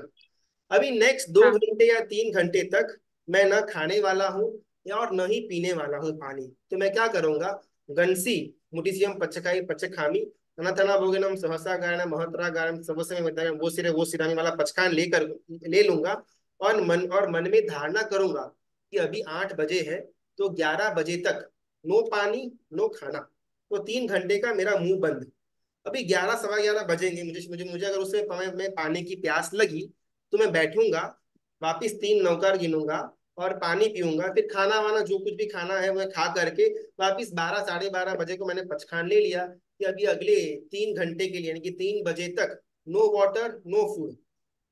अभी नेक्स्ट 2 घंटे या 3 घंटे तक मैं न खाने वाला हूँ या और न ही पीने वाला हूँ पानी। तो मैं क्या करूंगा, गंसी मुटिसियम पचकाई पचखामी अनथना भोगनम सहसा गायन महत्रा गायन सबसे में वो सिरामी वाला पचखान ले लूंगा और मन में धारणा करूंगा कि अभी 8 बजे है, तो 11 बजे तक नो पानी नो खाना, तो 3 घंटे का मेरा मुंह बंद। अभी 11, 11:15 बजेंगे, मुझे मुझे मुझे अगर उसमें में पानी की प्यास लगी तो मैं बैठूंगा, वापिस 3 नौकर गिनूंगा और पानी पीऊंगा, फिर खाना वाना जो कुछ भी खाना है वो खा करके वापिस 12, 12:30 बजे को मैंने पचखान ले लिया कि अभी अगले 3 घंटे के लिए यानी कि 3 बजे तक नो वाटर नो फूड।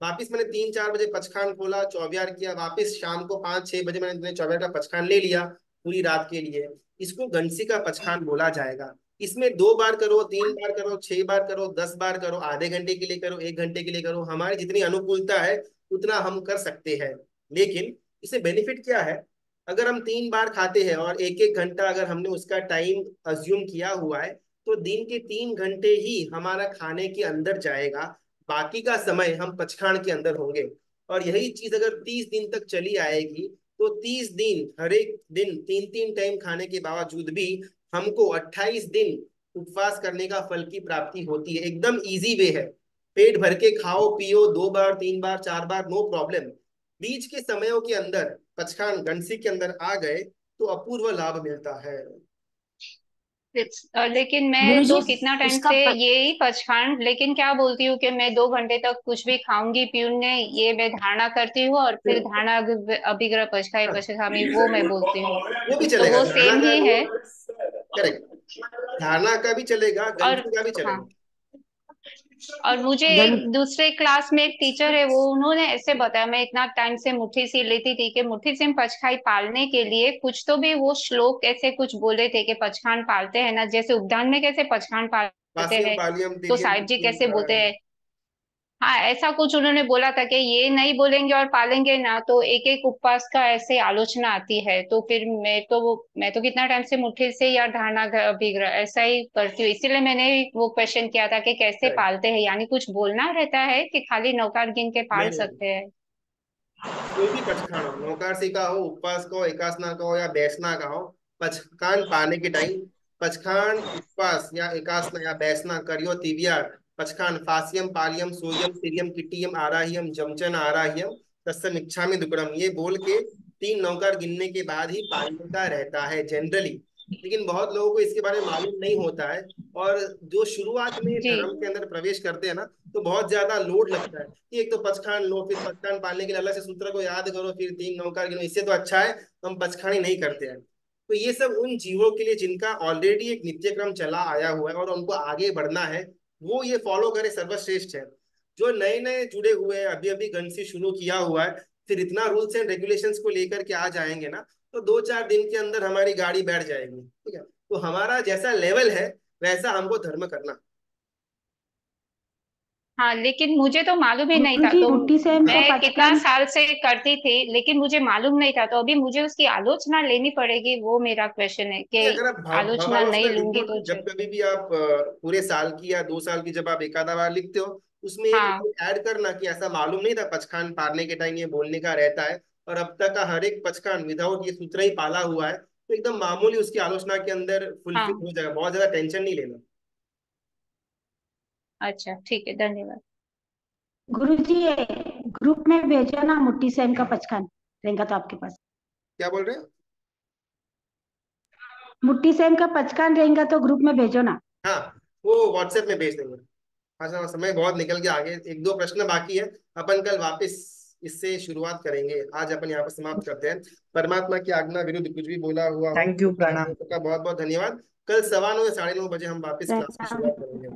वापिस मैंने 3, 4 बजे पचखान खोला, चौबियार किया, वापिस शाम को 5, 6 बजे मैंने चौबियार का पचखान ले लिया पूरी रात के लिए। इसको गंसी का पचखान बोला जाएगा। इसमें 2 बार करो, 3 बार करो, 6 बार करो, 10 बार करो, आधे घंटे के लिए करो, 1 घंटे के लिए करो, हमारी जितनी अनुकूलता है उतना हम कर सकते हैं। लेकिन इसे बेनिफिट क्या है, अगर हम 3 बार खाते हैं और 1-1 घंटा अगर हमने उसका टाइम अज्यूम किया हुआ है, तो दिन के 3 घंटे ही हमारा खाने के अंदर जाएगा, बाकी का समय हम पचखान के अंदर होंगे। और यही चीज अगर 30 दिन तक चली आएगी तो 30 दिन हर एक दिन 3-3 टाइम खाने के बावजूद भी हमको 28 दिन उपवास करने का फल की प्राप्ति होती है। एकदम इजी वे है, पेट भर के खाओ पियो, 2 बार 3 बार 4 बार नो प्रॉब्लम। बीच के समयों के अंदर पचखान गंसी के अंदर आ गए तो अपूर्व लाभ मिलता है। लेकिन मैं गुरुजी तो कितना टाइम इसका से यही पचखान, लेकिन क्या बोलती हूँ कि मैं 2 घंटे तक कुछ भी खाऊंगी पीऊंगी, ये मैं धारणा करती हूँ, और फिर धारणा अभिग्रह पचखाई पचखामी वो मैं बोलती हूँ। वो भी तो चलेगा, वो धारणा सेम का ही भी, है। करेक्ट, धारणा का भी चलेगा, और गंसी का भी हाँ, चलेगा। और मुझे गन दूसरे क्लास में एक टीचर है, वो उन्होंने ऐसे बताया, मैं इतना टाइम से मुट्ठी सी लेती थी कि मुट्ठी सिम पचखाई पालने के लिए कुछ तो भी वो श्लोक ऐसे कुछ बोले थे कि पचखान पालते हैं ना, जैसे उद्यान में कैसे पचखान पालते पासियम हैं, पालियम तो तिरियम साहिब जी किटियम, कैसे बोलते हैं। हाँ, ऐसा कुछ उन्होंने बोला था कि ये नहीं बोलेंगे और पालेंगे ना तो एक एक उपवास का ऐसे आलोचना आती है। तो फिर मैं तो कितना टाइम से मुट्ठी से या धारणा अभिग्रह ऐसा ही करती हूँ, इसीलिए मैंने वो क्वेश्चन किया था कि कैसे करेक्ट। पालते हैं, यानी कुछ बोलना रहता है कि खाली नौकार गिन के नहीं पाल नहीं नहीं, सकते हैं? कोई भी पचखान हो, नौकारसी का हो, उपवास का हो, एकासना का हो या बैसना का हो, पचखान पाने के टाइम पचखान उपवास या एकासना या बैसना करियो तिविया पचखान फासियम पालियम सोयम तिरियम किटियम आराहियम जमचन आराहियम तत्सम इच्छामि दुक्कड़म, ये बोल के 3 नौकर गिनने के बाद ही पालने का रहता है जनरली। लेकिन बहुत लोगों को इसके बारे में मालूम नहीं होता है, और जो शुरुआत में जी धर्म के अंदर प्रवेश करते हैं ना, तो बहुत ज्यादा लोड लगता है कि एक तो पचखान लो, फिर पचखान पालने के लिए अलग से सूत्र को याद करो, फिर 3 नौकर गिनो, इससे तो अच्छा है हम पचखान ही नहीं करते हैं। तो ये सब उन जीवों के लिए जिनका ऑलरेडी एक नित्य क्रम चला आया हुआ है और उनको आगे बढ़ना है, वो ये फॉलो करे, सर्वश्रेष्ठ है। जो नए नए जुड़े हुए हैं, अभी अभी गंसी शुरू किया हुआ है, फिर इतना रूल्स एंड रेगुलेशंस को लेकर के आ जाएंगे ना, तो 2-4 दिन के अंदर हमारी गाड़ी बैठ जाएगी, ठीक है। तो हमारा जैसा लेवल है वैसा हमको धर्म करना। हाँ, लेकिन मुझे तो मालूम ही नहीं था, गुरुजी तो मुट्ठी सेम का मैं कितना पचकान साल से करती थी, लेकिन मुझे मालूम नहीं था, तो अभी मुझे उसकी आलोचना लेनी पड़ेगी, वो मेरा क्वेश्चन है नहीं, कि अगर आप आलोचना भावालोचना नहीं लूंगी लिखो तो तो जब कभी भी आप पूरे साल की या 2 साल की जब आप एक आधा बार लिखते हो, उसमें एक हाँ ऐड करना कि ऐसा मालूम नहीं था पचखान पालने के टाइम ये बोलने का रहता है, और अब तक का हर एक पचखान विदाउट ये सूत्र ही पाला हुआ है, तो एकदम मामूली उसकी आलोचना के अंदर फुलफिल हाँ, हो जाएगा, बहुत ज्यादा टेंशन नहीं लेना। अच्छा ठीक है, धन्यवाद। गुरुजी ग्रुप में भेजो ना मुट्ठी सेम का पचकान रहेगा तो आपके पास। क्या बोल रहे हैं? मुट्ठी सेम का पचकान रहेगा तो ग्रुप में भेजो ना। हाँ, वो व्हाट्सएप में भेज देंगे। अच्छा, समय बहुत निकल के आगे, एक दो प्रश्न बाकी है, अपन कल वापस इससे शुरुआत करेंगे, आज अपन यहाँ पर समाप्त करते हैं। परमात्मा की आज्ञा विरुद्ध कुछ भी बोला हुआ हो थैंक यू, तो प्रणाम। का बहुत बहुत धन्यवाद। कल 9:15 या 9:30 बजे हम वापस क्लास की शुरुआत करेंगे।